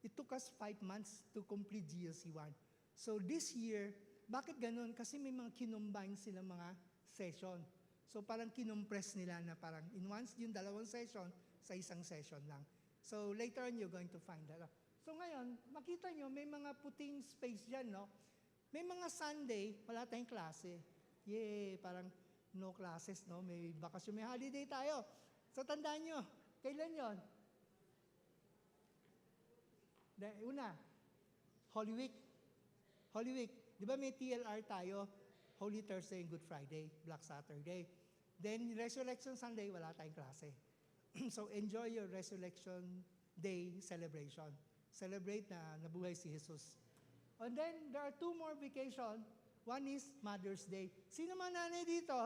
Speaker 1: It took us 5 months to complete GLC1. So this year, bakit ganun? Kasi may mga kinumbine silang mga session. So parang kinompress nila na parang in once, yung 2 session, sa isang session lang. So later on, you're going to find that out. So ngayon, makita nyo, may mga puting space dyan, no? May mga Sunday, wala tayong klase. Yay, parang no classes, no? May bakasyon, may holiday tayo. So tandaan nyo, kailan yon? Una, Holy Week. Holy Week. Di ba may TLR tayo? Holy Thursday and Good Friday, Black Saturday. Then, Resurrection Sunday, wala tayong klase. So, enjoy your Resurrection Day celebration. Celebrate na nabuhay si Jesus. And then, there are 2 more vacation. One is Mother's Day. Sino man nanay dito?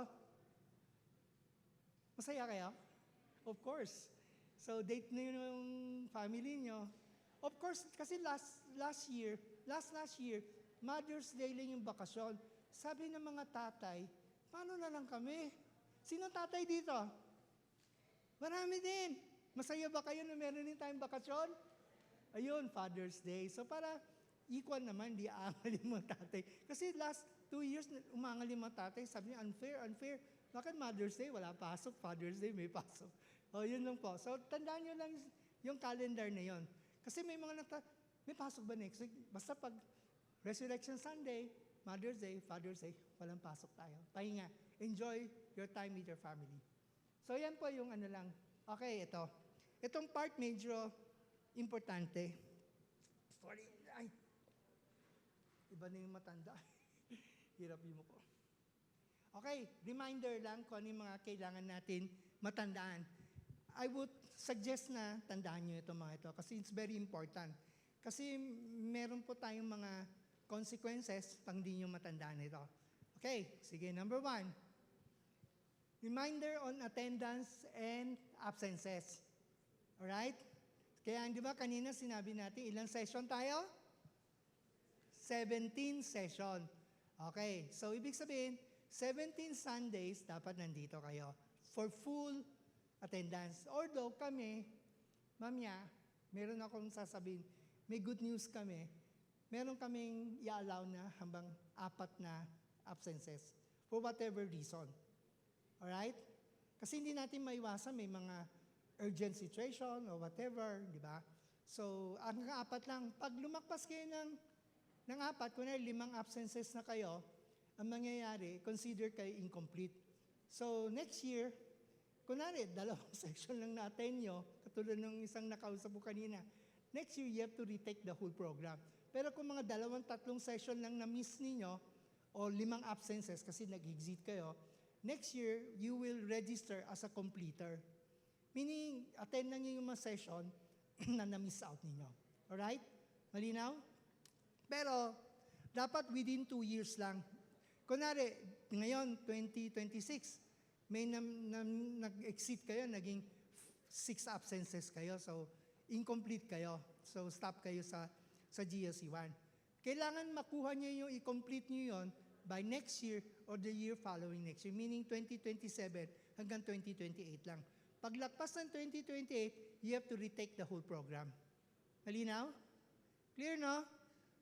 Speaker 1: Masaya kayo? Of course. So, date nyo yung family nyo. Of course, kasi last year, Mother's Day lang yung bakasyon. Sabi ng mga tatay, paano na lang kami? Sino tatay dito? Marami din. Masaya ba kayo na meron din tayong bakasyon? Ayun, Father's Day. So para equal naman, di aangal yung mga tatay. Kasi last 2 years, umangal yung mga tatay. Sabi niya, unfair. Bakit Mother's Day, wala pasok? Father's Day, may pasok. O, yun lang po. So tandaan nyo lang yung calendar na yun. Kasi may mga may pasok ba next week? Basta pag Resurrection Sunday, Mother's Day, Father's Day, walang pasok tayo. Pahinga. Enjoy your time with your family. So yan po yung lang. Okay, ito. Itong part medyo importante. Sorry. Ay. Iba na yung matanda. Hirap yung ko. Okay, reminder lang kung ano yung mga kailangan natin matandaan. I would suggest na tandaan nyo itong mga ito kasi it's very important. Kasi meron po tayong mga consequences pang di nyo matandaan ito. Okay, sige, number 1. Reminder on attendance and absences. Alright? Kaya di ba kanina sinabi natin, ilang session tayo? 17 session. Okay, so ibig sabihin, 17 Sundays dapat nandito kayo for full attendance. Although kami, mamaya, meron akong sasabihin, may good news kami. Meron kaming i-allow na hanggang 4 na absences for whatever reason. Alright? Kasi hindi natin maiwasan, may mga urgent situation or whatever, di ba? So, ang 4 lang. Pag lumagpas kayo ng 4, kunwari 5 absences na kayo, ang mangyayari, consider kayo incomplete. So, next year, kunwari, 2 section lang na-attend nyo, katulad ng isang nakausap ko kanina, next year, you have to retake the whole program. Pero kung mga 2-3 session lang na-miss ninyo, o 5 absences kasi nag-exit kayo, next year, you will register as a completer. Meaning, attend na nyo yung mga session na na-miss out ninyo. Alright? Malinaw? Pero, dapat within 2 years lang. Kunwari, ngayon, 2026, may nag-exit kayo, naging 6 absences kayo, so incomplete kayo. So, stop kayo sa GSC 1. Kailangan makuha nyo yung i-complete nyo yon by next year or the year following next year, meaning 2027 hanggang 2028 lang. Paglagpas ng 2028, you have to retake the whole program. Malinaw? Clear, no?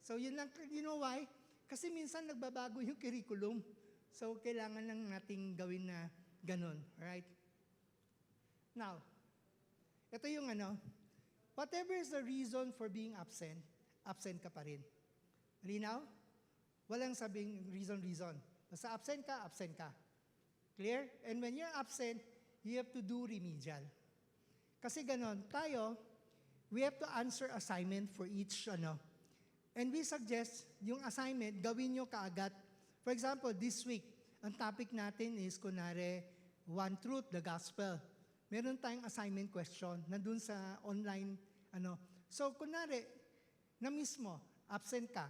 Speaker 1: So, yun lang, you know why? Kasi minsan nagbabago yung curriculum. So, kailangan lang nating gawin na ganun. Alright? Now, ito yung whatever is the reason for being absent, absent ka pa rin. Malinaw? Walang sabing reason. Basta absent ka. Clear? And when you're absent, you have to do remedial. Kasi ganon, tayo, we have to answer assignment for each And we suggest, yung assignment, gawin nyo kaagad. For example, this week, ang topic natin is, kunwari, one truth, the gospel. Meron tayong assignment question, nandun sa online, So, kunwari, na-miss mo, absent ka,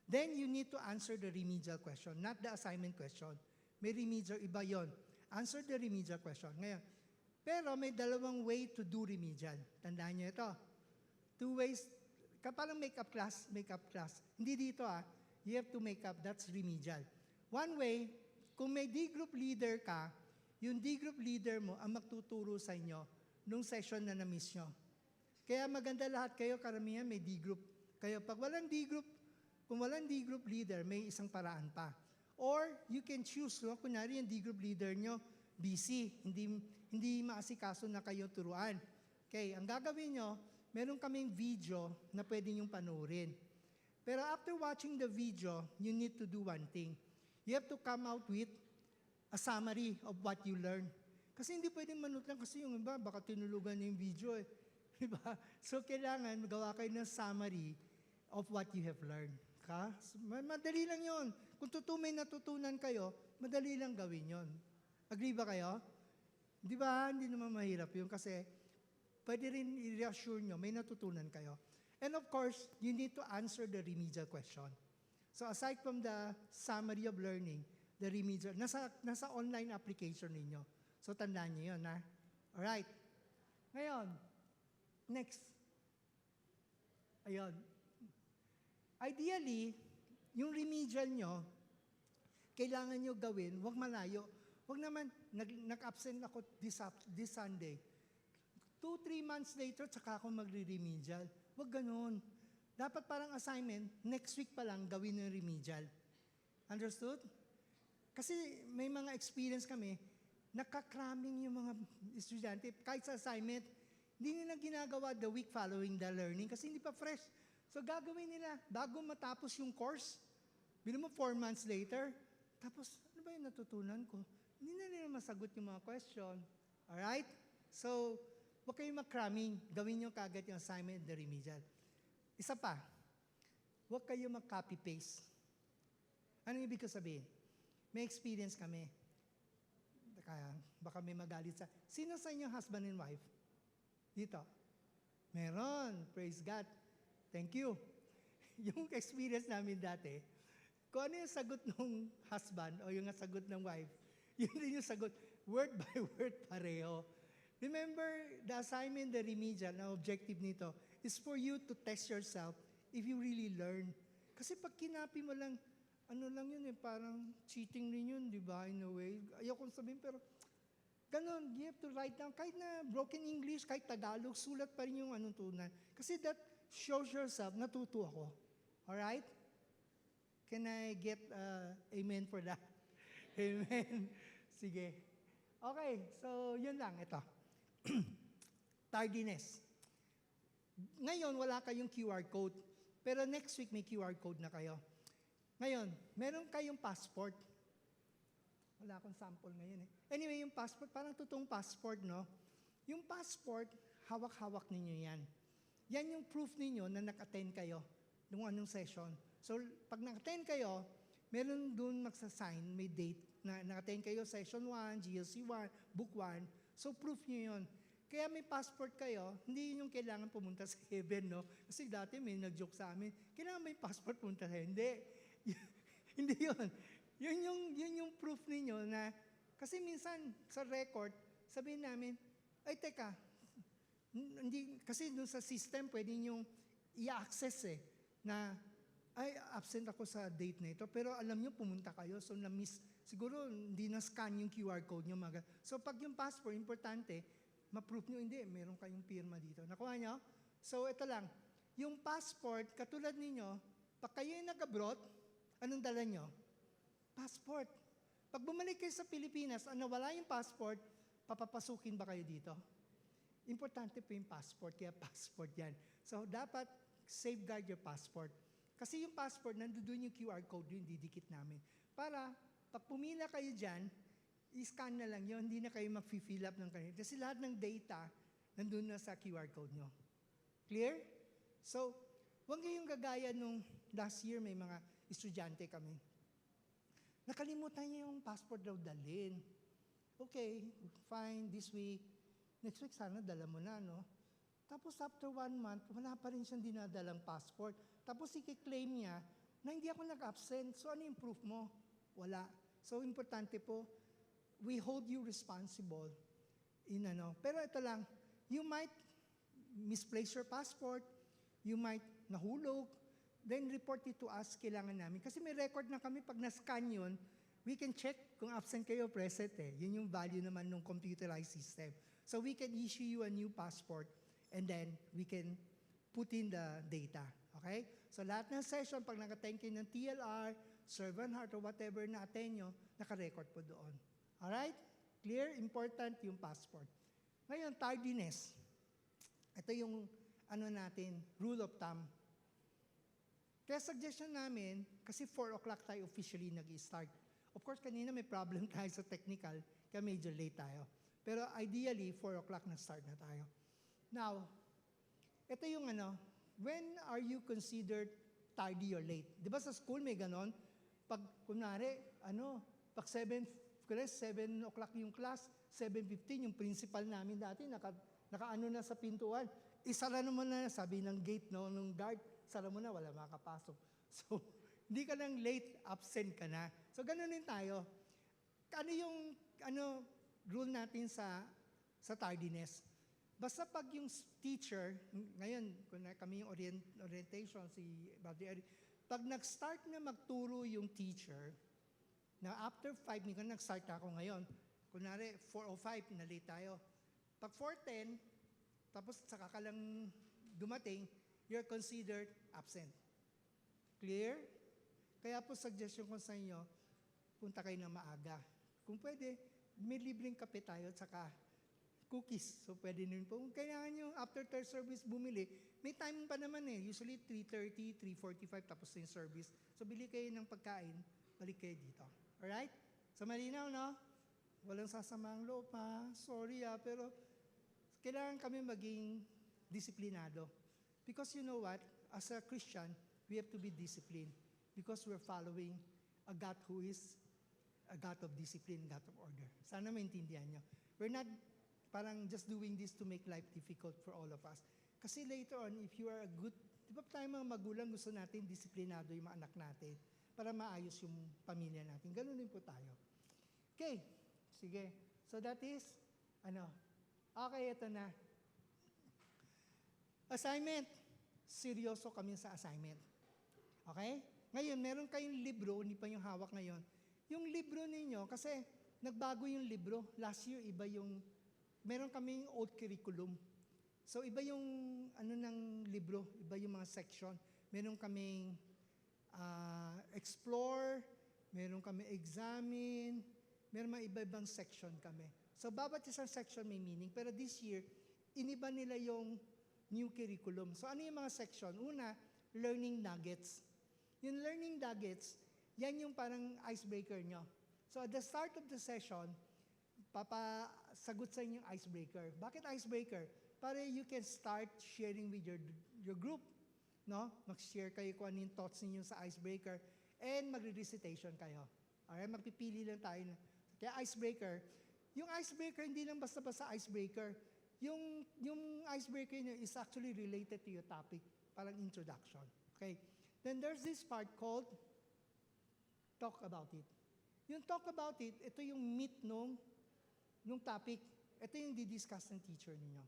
Speaker 1: then you need to answer the remedial question, not the assignment question. May remedial, iba yon. Answer the remedial question. Ngayon, pero may 2 way to do remedial. Tandaan nyo ito. 2 ways. Parang make-up class. Hindi dito you have to make up, that's remedial. One way, kung may D-group leader ka, yung D-group leader mo ang magtuturo sa inyo nung session na na-miss nyo. Kaya maganda lahat kayo, karamihan may D-group. Kaya pag kung walang D-group leader, may isang paraan pa. Or you can choose, kunyari yung D-group leader nyo, busy, hindi maasikaso na kayo turuan. Okay, ang gagawin nyo, meron kaming video na pwede nyong panoorin. Pero after watching the video, you need to do one thing. You have to come out with a summary of what you learned. Kasi hindi pwedeng manood lang kasi yung iba, baka tinulugan na yung video eh. Diba? So kailangan magawa kayo ng summary of what you have learned. Madali lang yon. Kung may natutunan kayo, madali lang gawin yon. Agree ba kayo? Di ba? Hindi naman mahirap yun kasi pwede rin i-reassure nyo, may natutunan kayo. And of course, you need to answer the remedial question. So aside from the summary of learning, the remedial, nasa online application ninyo. So tandaan nyo yun, Alright. Ngayon, next. Ayun. Ideally, yung remedial nyo, kailangan nyo gawin, huwag malayo. Huwag naman, nag-absent ako this Sunday. 2-3 months later, tsaka ako magre-remedial. Huwag ganun. Dapat parang assignment, next week pa lang gawin yung remedial. Understood? Kasi may mga experience kami, nakakraming yung mga estudyante, kahit sa assignment, hindi nila ginagawa the week following the learning kasi hindi pa fresh. So gagawin nila, bago matapos yung course, bilang mo 4 months later, tapos ano ba yung natutunan ko? Hindi na nila masagot yung mga question. Alright? So, huwag kayong mag-cramming. Gawin nyo kagad yung assignment, the remedial. Isa pa, huwag kayo mag-copy-paste. Anong ibig ko sabihin? May experience kami. Baka may magalit sa... Sino sa inyo husband and wife? Dito. Meron. Praise God. Thank you. yung experience namin dati, kung ano yung sagot ng husband o yung sagot ng wife, yun din yung sagot, word by word pareho. Remember, the assignment, the remedial, na objective nito, is for you to test yourself if you really learn. Kasi pag kinapi mo lang, ano lang yun parang cheating rin yun, di ba, in a way. Ayokong sabihin, pero ganun, you have to write down, kahit na broken English, kahit Tagalog, sulat pa rin yung anong tunan. Kasi that shows yourself, natuto ako. Alright? Can I get amen for that? Amen. Sige. Okay, so yun lang, ito. Tardiness. Ngayon, wala kayong QR code. Pero next week, may QR code na kayo. Ngayon, meron kayong passport. Wala akong sample ngayon eh. Anyway, yung passport, parang totoong passport, no? Yung passport, hawak-hawak ninyo yan. Yan yung proof ninyo na nag-attend kayo nung anong session. So, pag nag-attend kayo, meron doon magsasign, may date, na nag-attend kayo session 1, GLC 1, book 1. So, proof nyo yun. Kaya may passport kayo, hindi yun yung kailangan pumunta sa heaven, no? Kasi dati may nag-joke sa amin, kailangan may passport pumunta sa heaven. Hindi. Hindi yun. Yun yung proof ninyo na, kasi minsan sa record, sabihin namin, ay teka, hindi, kasi doon sa system pwede nyo i-access na, ay absent ako sa date na ito, pero alam nyo pumunta kayo, so na-miss, siguro hindi na-scan yung QR code nyo. So pag yung passport, importante, ma-proof nyo, hindi, meron kayong pirma dito. Nakuha nyo? So ito lang, yung passport, katulad ninyo, pag kayo yung nag-abroad, anong dala nyo? Passport. Pag bumalik kayo sa Pilipinas, wala yung passport, papapasukin ba kayo dito? Importante po yung passport, kaya passport yan. So dapat safeguard your passport. Kasi yung passport, nandoon yung QR code yung didikit namin. Para pag pumila kayo dyan, i-scan na lang yun, hindi na kayo mag-fill up ng kanila. Kasi lahat ng data, nandun na sa QR code nyo. Clear? So, huwag kayong gagaya nung last year, may mga estudyante kami. Nakalimutan niya yung passport daw dalhin. Okay, fine, this week. Next week, sana dala mo na, no? Tapos after 1 month, wala pa rin siyang dinadalang passport. Tapos i-claim niya na hindi ako nag-absent. So ano yung proof mo? Wala. So importante po, we hold you responsible in Pero ito lang, you might misplace your passport, you might nahulog, then report it to us, kailangan namin. Kasi may record na kami, pag na-scan yun, we can check kung absent kayo present Yun yung value naman ng computerized system. So we can issue you a new passport and then we can put in the data. Okay? So lahat ng session, pag nag-attend kayo ng TLR, Servant Heart, or whatever na attend nyo, naka-record po doon. Alright? Clear? Important yung passport. Ngayon, tardiness. Ito yung rule of thumb. Kaya suggestion namin, kasi 4 o'clock tayo officially nag-start. Of course, kanina may problem tayo sa technical, kaya medyo late tayo. Pero ideally, 4 o'clock na start na tayo. Now, ito yung when are you considered tardy or late? Di ba sa school may ganon? Pag, kunwari, pag 7 o'clock yung class, 7:15 yung principal namin dati, naka na sa pintuan. Isara naman na, sabi ng gate, ng guard, sara mo na, wala makakapasok. So, hindi ka lang late, absent ka na. So, ganun din tayo. Ano yung, rule natin sa tardiness? Basta pag yung teacher, ngayon, kami yung orientation, si Brother Eric, pag nag-start na magturo yung teacher, na after 5 minutes, nag-start ako ngayon, kunwari 4:05, na late tayo. Pag 4:10, tapos saka ka lang dumating, you're considered absent. Clear? Kaya po suggestion ko sa inyo, punta kayo na maaga. Kung pwede, may libreng kape tayo at saka cookies. So pwede nun po. Kung kailangan nyo after third service bumili, may time pa naman Usually 3:30, 3:45 tapos yung service. So bili kayo ng pagkain, balik kayo dito. Alright? So malinaw, no? Walang sasamang loob, ha? Sorry, pero kailangan kami maging disiplinado. Because you know what? As a Christian, we have to be disciplined. Because we're following a God who is a God of discipline, God of order. Sana maintindihan nyo. We're not parang just doing this to make life difficult for all of us. Kasi later on, if you are a good Di ba tayo mga magulang gusto natin disiplinado yung mga anak natin para maayos yung pamilya natin. Ganun din po tayo. Okay, sige. So that is, okay, ito na. Assignment. Seryoso kami sa assignment. Okay? Ngayon, meron kayong libro, hindi pa yung hawak ngayon. Yung libro ninyo, kasi nagbago yung libro. Last year, iba yung, meron kaming old curriculum. So, iba yung, ng libro, iba yung mga section. Meron kaming explore, meron kami examine, meron mga iba-ibang section kami. So, bawat isang section may meaning. Pero this year, iniba nila yung new curriculum. So, ano yung mga section? Una, learning nuggets. Yung learning nuggets, yan yung parang icebreaker nyo. So, at the start of the session, papasagot sa inyo yung icebreaker. Bakit icebreaker? Para you can start sharing with your group. No? Mag-share kayo kung ano yung thoughts ninyo sa icebreaker and magre-recitation kayo. Alright? Magpipili lang tayo. Kaya icebreaker, yung icebreaker, hindi lang basta-basta icebreaker. Yung icebreaker nyo is actually related to your topic, parang introduction. Okay? Then there's this part called talk about it. Yung talk about it, ito yung meat nung topic. Ito yung didiscuss ng teacher ninyo.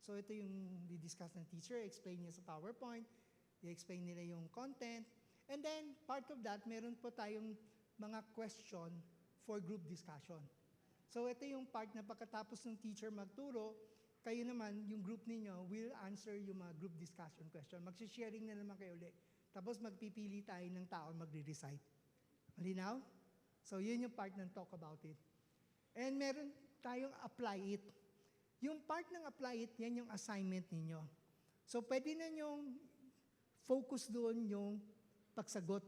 Speaker 1: So ito yung didiscuss ng teacher, explain niya sa PowerPoint, i-explain nila yung content, and then part of that, meron po tayong mga question for group discussion. So ito yung part na pagkatapos ng teacher magturo, kayo naman, yung group ninyo, will answer yung mga group discussion question. Mag-sharing na naman kayo ulit. Tapos magpipili tayo ng tao magre-recite. Malinaw? So yun yung part ng talk about it. And meron tayong apply it. Yung part ng apply it, yan yung assignment ninyo. So pwede na yung focus doon yung pagsagot.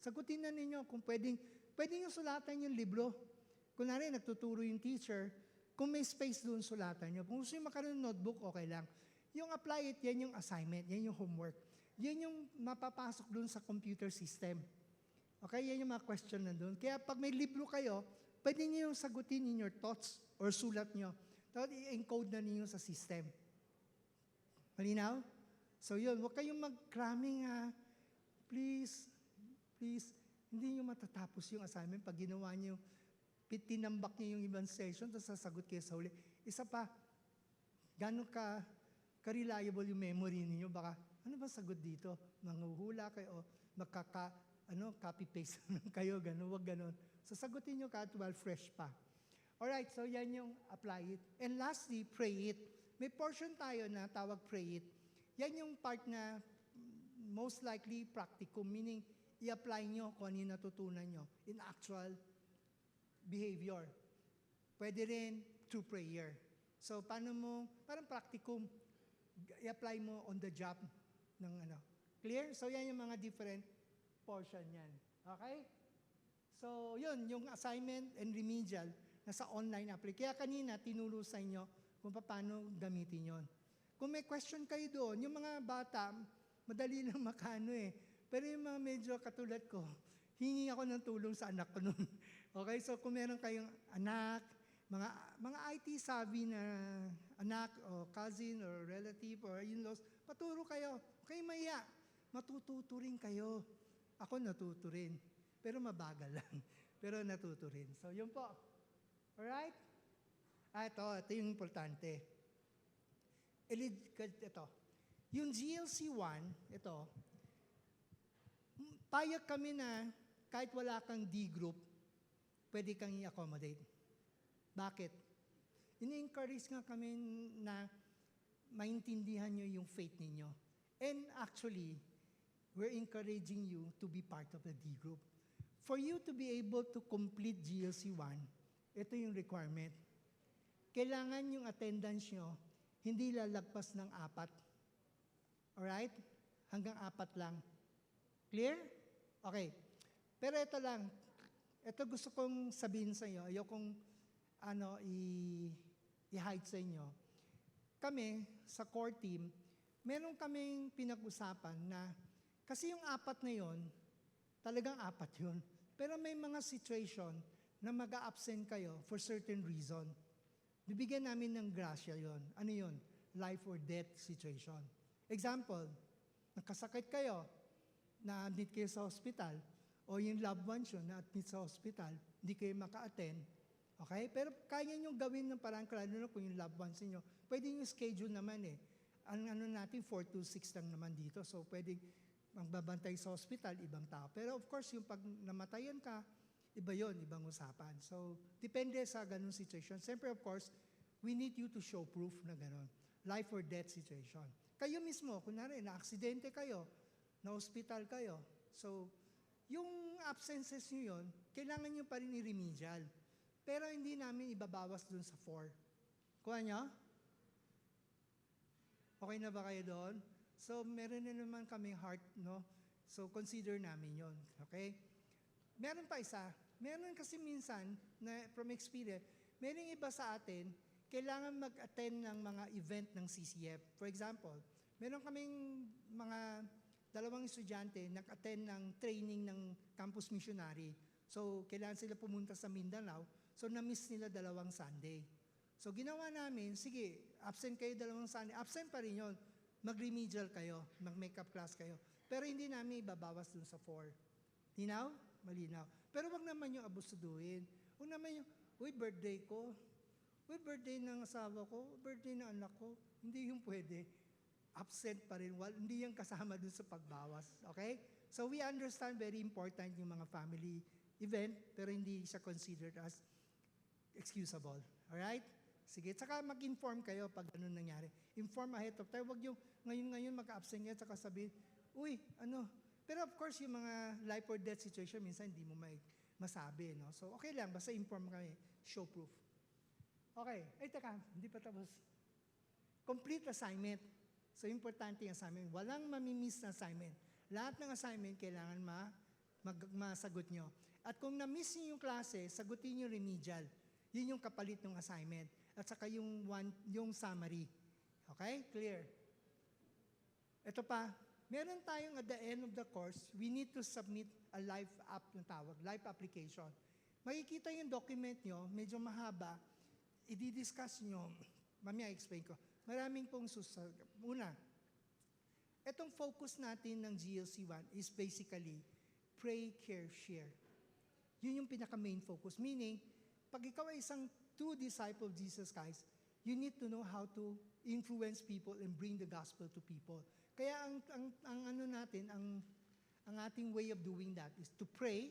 Speaker 1: Sagutin na ninyo kung pwede nyo sulatan yung libro. Kunwari, nagtuturo yung teacher, kung may space doon, sulatan nyo. Kung gusto nyo makaroon ng notebook, okay lang. Yung apply it, yan yung assignment, yan yung homework. Yan yung mapapasok doon sa computer system. Okay, yan yung mga question na doon. Kaya pag may libro kayo, pwede nyo yung sagutin in your thoughts or sulat nyo. Tapos i-encode na ninyo sa system. Malinaw? So yun, huwag kayong mag-cramming please, hindi nyo matatapos yung assignment pag ginawa nyo, tinambak nyo yung ibang session, tapos sasagot kayo sa huli. Isa pa, gano'n ka-reliable yung memory ninyo, baka, ano ba sagot dito? Manghuhula kayo, o copy-paste kayo, gano'n, wag gano'n. So sagutin nyo while fresh pa. Alright, so yan yung apply it. And lastly, pray it. May portion tayo na tawag pray it. Yan yung part na most likely practicum, meaning i-apply nyo kung ano yung natutunan nyo in actual behavior. Pwede rin through prayer. So, paano mo, parang practicum, i-apply mo on the job ng Clear? So, yan yung mga different portion yan. Okay? So, yun, yung assignment and remedial, nasa online application. Kaya kanina, tinuro sa inyo kung paano gamitin yon. Kung may question kayo doon, yung mga bata, madali lang makano eh. Pero yung mga medyo katulad ko, hingi ako ng tulong sa anak ko noon. Okay, so kung meron kayong anak, mga IT savvy na anak o cousin or relative or in-laws, paturo kayo. Okay, maya, matututo rin kayo. Ako natuto rin, pero mabagal lang. Pero natuto rin. So yun po. Alright? Ito yung importante. Ito. Yung GLC1, ito, payag kami na kahit wala kang D group, pwede kang i-accommodate. Bakit? Ini-encourage nga kami na maintindihan nyo yung faith ninyo. And actually, we're encouraging you to be part of the D group. For you to be able to complete GLC1, ito yung requirement. Kailangan yung attendance nyo, hindi lalagpas ng 4. Alright? Hanggang 4 lang. Clear? Okay. Pero ito lang. Ito gusto kong sabihin sa inyo. Ayokong i-hide sa inyo. Kami, sa core team, meron kaming pinag-usapan na kasi yung 4 na yon, talagang 4 yun. Pero may mga situation na mag-a-absent kayo for certain reason. Bibigyan namin ng grasya yon. Ano yon? Life or death situation. Example, Nagkasakit kayo, na-admit kayo sa hospital, o yung loved ones yun, na-admit sa hospital, hindi kayo maka-attend, okay? Pero kaya nyo gawin ng parang lalo na kung yung loved ones niyo. Pwede yung schedule naman eh. Ang ano natin, 4 to 6 lang naman dito. So, pwede magbabantay sa hospital, ibang tao. Pero of course, yung pag namatayan ka, iba yon, ibang usapan. So, depende sa ganung situation. Siyempre, of course, we need you to show proof na ganon. Life or death situation. Kayo mismo, kunwari, na-aksidente kayo, na-hospital kayo. So, yung absences nyo yun, kailangan nyo pa rin i-remedial. Pero hindi namin ibabawas dun sa 4. Kuha nyo? Okay na ba kayo doon? So, meron na naman kami heart, no? So, consider namin yon, okay? Meron pa isa. Meron kasi minsan, na from experience, meron iba sa atin, kailangan mag-attend ng mga event ng CCF. For example, meron kaming mga 2 estudyante nag-attend ng training ng campus missionary. So, kailangan sila pumunta sa Mindanao. So, na-miss nila 2 Sunday. So, ginawa namin, sige, absent kayo 2 Sunday. Absent pa rin yun. Mag-remedial kayo, mag-makeup class kayo. Pero hindi namin ibabawas dun sa 4. Linaw? Malinaw. Pero wag naman yung abusuduhin. Wag naman yung, uy, birthday ko. Uy, birthday ng asawa ko. Birthday ng anak ko. Hindi yung pwede. Absent pa rin. Hindi yung kasama dun sa pagbawas. Okay? So we understand very important yung mga family event, pero hindi siya considered as excusable. Alright? Sige, saka mag-inform kayo pag ganun nangyari. Inform ahead of time. Huwag yung ngayon mag-absent kayo, saka sabihin, uy, ano. Pero of course, yung mga life or death situation, minsan hindi mo may masabi. No? So, okay lang, basta inform kami. Show proof. Okay. Ay, teka, hindi pa tapos. Complete assignment. So, importante yung assignment. Walang mamimiss na assignment. Lahat ng assignment, kailangan masagot nyo. At kung na-miss nyo yung klase, sagutin nyo remedial. Yun yung kapalit ng assignment. At saka yung summary. Okay? Clear? Ito pa, meron tayong at the end of the course, we need to submit a life app na tawag, life application. Makikita yung document nyo, medyo mahaba, i-discuss nyo, mamaya explain ko. Maraming pong Una, itong focus natin ng GLC1 is basically pray, care, share. Yun yung pinaka-main focus. Meaning, pag ikaw ay isang true disciple of Jesus Christ, you need to know how to influence people and bring the gospel to people. Kaya ang ating way of doing that is to pray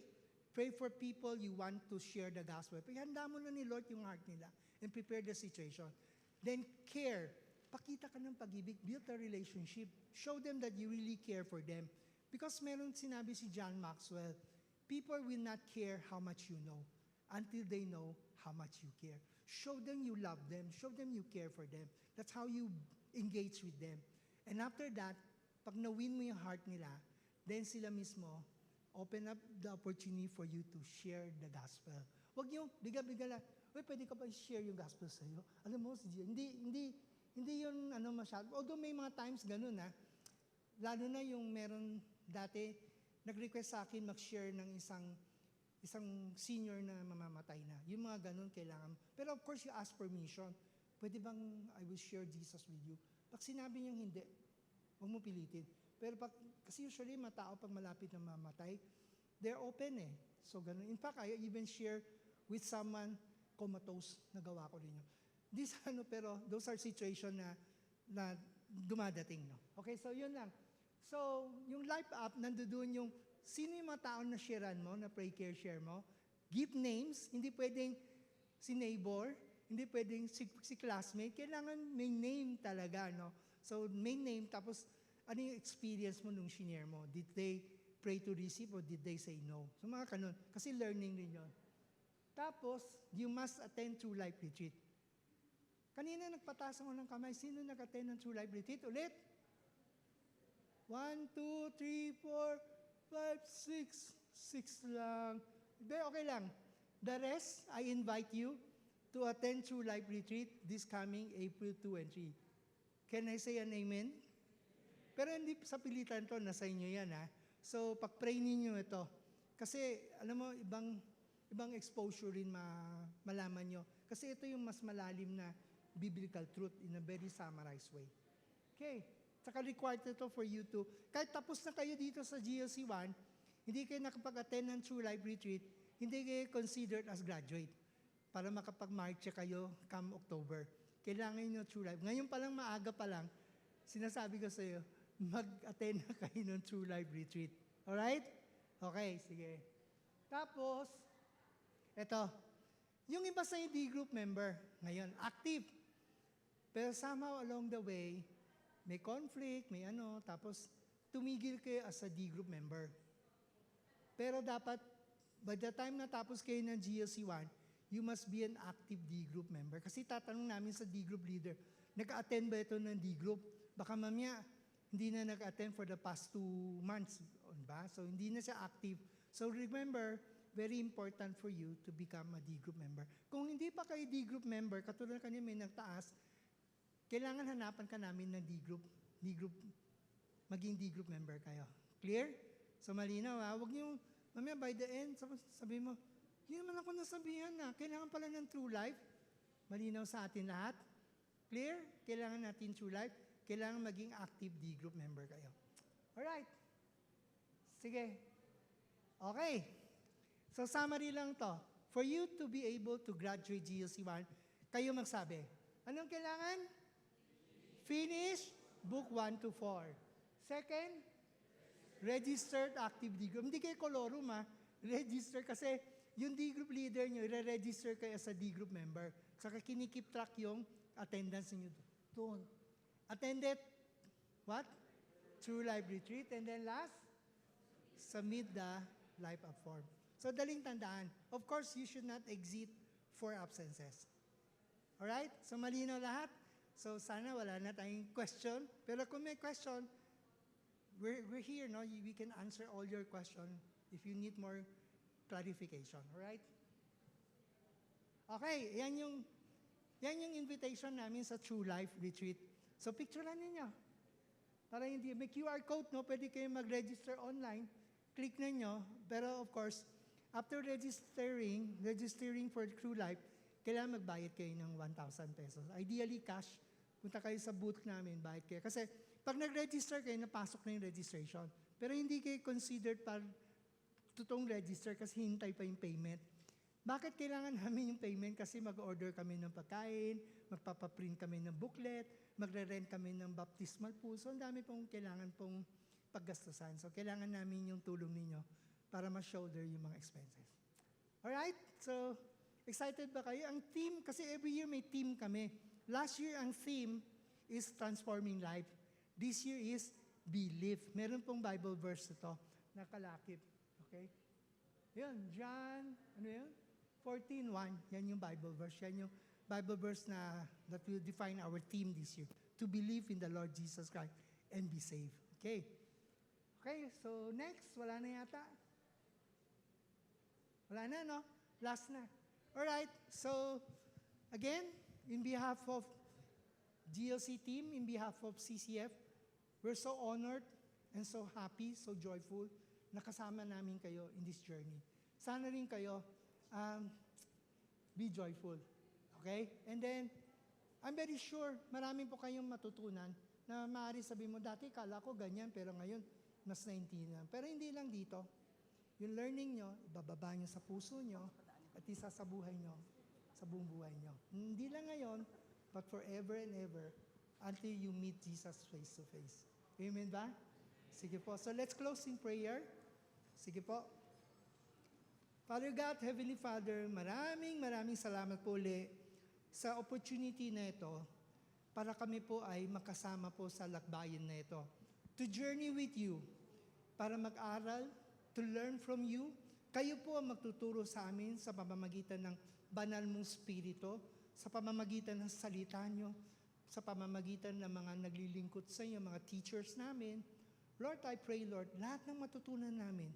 Speaker 1: for people you want to share the gospel. Ihanda mo na ni Lord yung heart nila and prepare the situation. Then care. Pakita ka ng pag-ibig, build a relationship. Show them that you really care for them. Because meron sinabi si John Maxwell, people will not care how much you know until they know how much you care. Show them you love them. Show them you care for them. That's how you engage with them. And after that, pag na-win mo yung heart nila, then sila mismo, open up the opportunity for you to share the gospel. Huwag yung biga-biga lang, uy, pwede ka ba i-share yung gospel sa'yo? Alam mo, hindi yun masyado. Although may mga times ganun lalo na yung meron dati, nag-request sa akin mag-share ng isang senior na mamamatay na. Yung mga ganun kailangan. Pero of course, you ask permission. Pwede bang I will share Jesus with you? Pag sinabi niyang hindi, huwag mo pilitin. Pero kasi usually, mga tao pag malapit na mamatay, they're open So ganun. In fact, I even share with someone comatose, nagawa ko rin yun. Pero those are situations na dumadating. No? Okay, so yun lang. So, yung life app, nandoon yung sino yung mga tao na sharean mo, na pray, care, share mo. Give names, hindi pwedeng si neighbor, hindi pwedeng si classmate. Kailangan may name talaga, no? So, may name, tapos ano yung experience mo nung shinare mo? Did they pray to receive or did they say no? So, mga kanon. Kasi learning din yun. Tapos, you must attend True Life Retreat. Kanina nagpataas ako ng kamay. Sino nag-attend ng True Life Retreat? Ulit? 1, 2, 3, 4, 5, 6. 6 lang. Okay lang. The rest, I invite you to attend True Life Retreat this coming April 2 and 3. Can I say an amen? Pero hindi sa pilitan to, nasa inyo yan So, pag-pray ninyo ito. Kasi, alam mo, ibang exposure rin malaman nyo. Kasi ito yung mas malalim na biblical truth in a very summarized way. Okay. Saka required ito for you to, kahit tapos na kayo dito sa GLC 1, hindi kayo nakapag-attend ng True Life Retreat, hindi kayo considered as graduate para makapag-marcha kayo come October. Kailangan nyo True Life. Ngayon pa lang, maaga pa lang, sinasabi ko sa iyo, mag-attend na kayo ng True Life Retreat. Alright? Okay, sige. Tapos, eto, yung iba sa D-group member, ngayon, active. Pero somehow along the way, may conflict, may ano, tapos tumigil kayo as a D-group member. Pero dapat, by the time natapos kayo ng GLC 1, you must be an active D-group member. Kasi tatanong namin sa D-group leader, nag-attend ba ito ng D-group? Baka mamaya, hindi na nag-attend for the past 2 months. Diba? So, hindi na siya active. So, remember, very important for you to become a D-group member. Kung hindi pa kayo D-group member, katulad kanina may nagtaas, kailangan hanapan ka namin ng D-group, maging D-group member kayo. Clear? So, malinaw ha? Huwag niyo, mamaya by the end, sabi mo, hindi naman ako nasabihan na, kailangan pala ng True Life. Malinaw sa atin lahat. Clear? Kailangan natin True Life. Kailangan maging active D-group member kayo. Alright. Sige. Okay. So summary lang to. For you to be able to graduate GLC 1, kayo magsabi. Anong kailangan? Finish book 1 to 4. Second, registered active D-group. Hindi kayo kolorum ha. Register kasi yung D-group leader nyo, i-register kayo as a D-group member. Saka kinikip track yung attendance nyo doon. Attended, what? True Life Retreat. And then last, submit the life up form. So, daling tandaan. Of course, you should not exceed 4 absences. Alright? So, malinaw lahat. So, sana wala na tayong question. Pero kung may question, we're here, no? We can answer all your question if you need more clarification. Alright? Okay, yan yung invitation namin sa True Life Retreat. So, picturean ninyo. Para hindi, may QR code, no? Pwede kayo mag-register online. Click ninyo. Pero, of course, after registering for True Life, kailangan magbayad kayo ng 1,000 pesos. Ideally, cash. Punta kayo sa booth namin, bayad kayo. Kasi, pag nag-register kayo, napasok na yung registration. Pero hindi kayo considered para totoong register kasi hintay pa yung payment. Bakit kailangan namin yung payment? Kasi mag-order kami ng pagkain, magpapaprint kami ng booklet, magre-rent kami ng baptismal pool. So, ang dami pong kailangan pong paggastusan. So, kailangan namin yung tulong ninyo para ma-shoulder yung mga expenses. Alright? So, excited ba kayo? Ang theme, kasi every year may theme kami. Last year, ang theme is Transforming Life. This year is Believe. Meron pong Bible verse ito, nakalakip. Okay? Yun, John, ano yun? 14:1. Yan yung Bible verse. Yan yung Bible verse that will define our theme this year. To believe in the Lord Jesus Christ and be saved. Okay? Okay, so next, wala na yata. Wala na, no? Last na. Alright, so again, in behalf of GLC team, in behalf of CCF, we're so honored and so happy, so joyful na kasama namin kayo in this journey. Sana rin kayo, be joyful. Okay? And then, I'm very sure, marami po kayong matutunan na maaari sabi mo, dati kala ko ganyan, pero ngayon, mas naintindihan. Pero hindi lang dito. Yung learning nyo, ibababa nyo sa puso nyo, at isa sa buhay nyo, sa buong buhay nyo. Hindi lang ngayon, but forever and ever, until you meet Jesus face to face. Amen ba? Sige po. So let's close in prayer. Sige po. Father God, Heavenly Father, maraming salamat po ulit sa opportunity na ito para kami po ay makasama po sa lakbayin na ito. To journey with you, para mag-aral, to learn from you. Kayo po ang magtuturo sa amin sa pamamagitan ng banal mong spirito, sa pamamagitan ng salita nyo, sa pamamagitan ng mga naglilingkod sa inyo, mga teachers namin. Lord, I pray, Lord, lahat ng matutunan namin,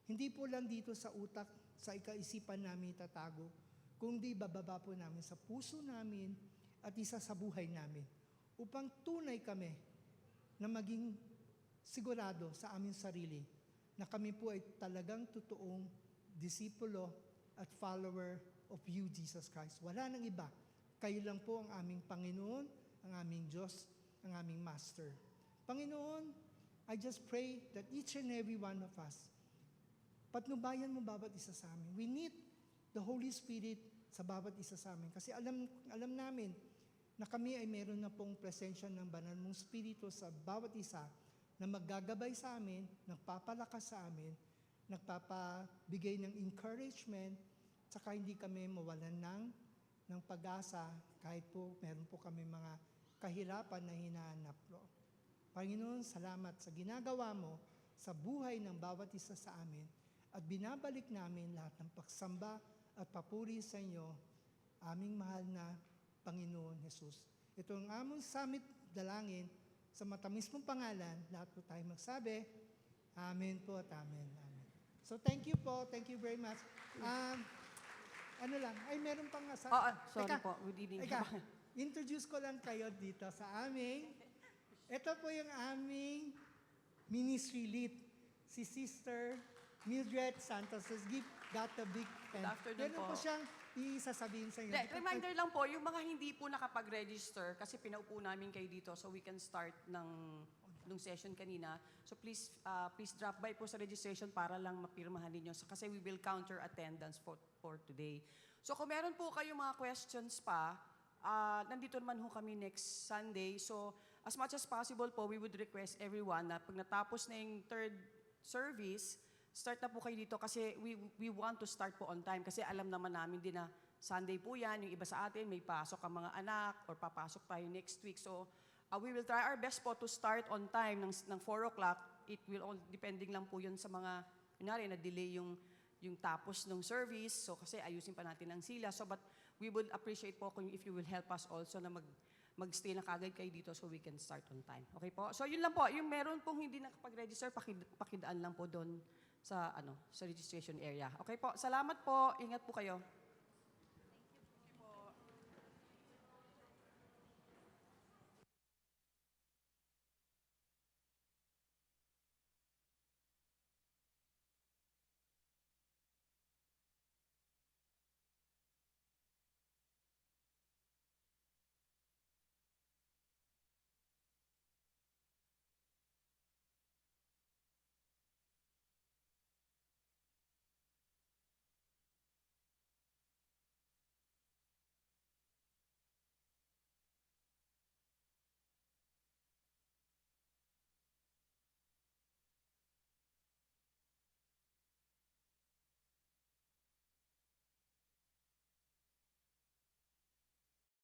Speaker 1: hindi po lang dito sa utak, sa ikaisipan namin tatago, kundi bababa po namin sa puso namin at isa sa buhay namin upang tunay kami na maging sigurado sa aming sarili na kami po ay talagang totoong disipulo at follower of you, Jesus Christ. Wala nang iba. Kayo lang po ang aming Panginoon, ang aming Diyos, ang aming Master. Panginoon, I just pray that each and every one of us, patnubayan mo bawat isa sa amin. We need the Holy Spirit sa bawat isa sa amin. Kasi alam namin na kami ay meron na pong presensya ng banal mong Espiritu sa bawat isa na maggagabay sa amin, nagpapalakas sa amin, nagpapabigay ng encouragement, saka hindi kami mawalan ng pag-asa kahit po meron po kami mga kahirapan na hinahanap po. Panginoon, salamat sa ginagawa mo sa buhay ng bawat isa sa amin at binabalik namin lahat ng pagsamba at papuri sa inyo, aming mahal na Panginoon Jesus. Ito ang among summit dalangin sa matamis mong pangalan, lahat po tayo magsabi, Amen po at Amen. Amen. So thank you po, thank you very much. Ano lang, meron pang
Speaker 5: Sorry po, good evening.
Speaker 1: Introduce ko lang kayo dito sa aming, ito po yung aming ministry lead, si Sister Mildred Santos. Got a big pen.
Speaker 5: Good afternoon
Speaker 1: Meron po
Speaker 5: po.
Speaker 1: siyang isasabihin sa inyo.
Speaker 5: Reminder lang po, yung mga hindi po nakapag-register, kasi pinaupo namin kayo dito so we can start nung session kanina. So please drop by po sa registration para lang mapirmahan ninyo. Kasi we will counter attendance for today. So kung meron po kayong mga questions pa, nandito naman ho kami next Sunday. So as much as possible po, we would request everyone na pag natapos na yung third service, start na po kayo dito kasi we want to start po on time. Kasi alam naman namin din na Sunday po yan, yung iba sa atin may pasok ang mga anak or papasok tayo next week. So we will try our best po to start on time ng 4 o'clock. It will all, depending lang po yun sa mga, kunwari na-delay yung tapos ng service. So kasi ayusin pa natin ang sila. So but we would appreciate po kung if you will help us also na mag-stay na kagad kayo dito so we can start on time. Okay po? So yun lang po, yung meron pong hindi nakapag-register, pakidaan lang po doon sa registration area. Okay po? Salamat po. Ingat po kayo.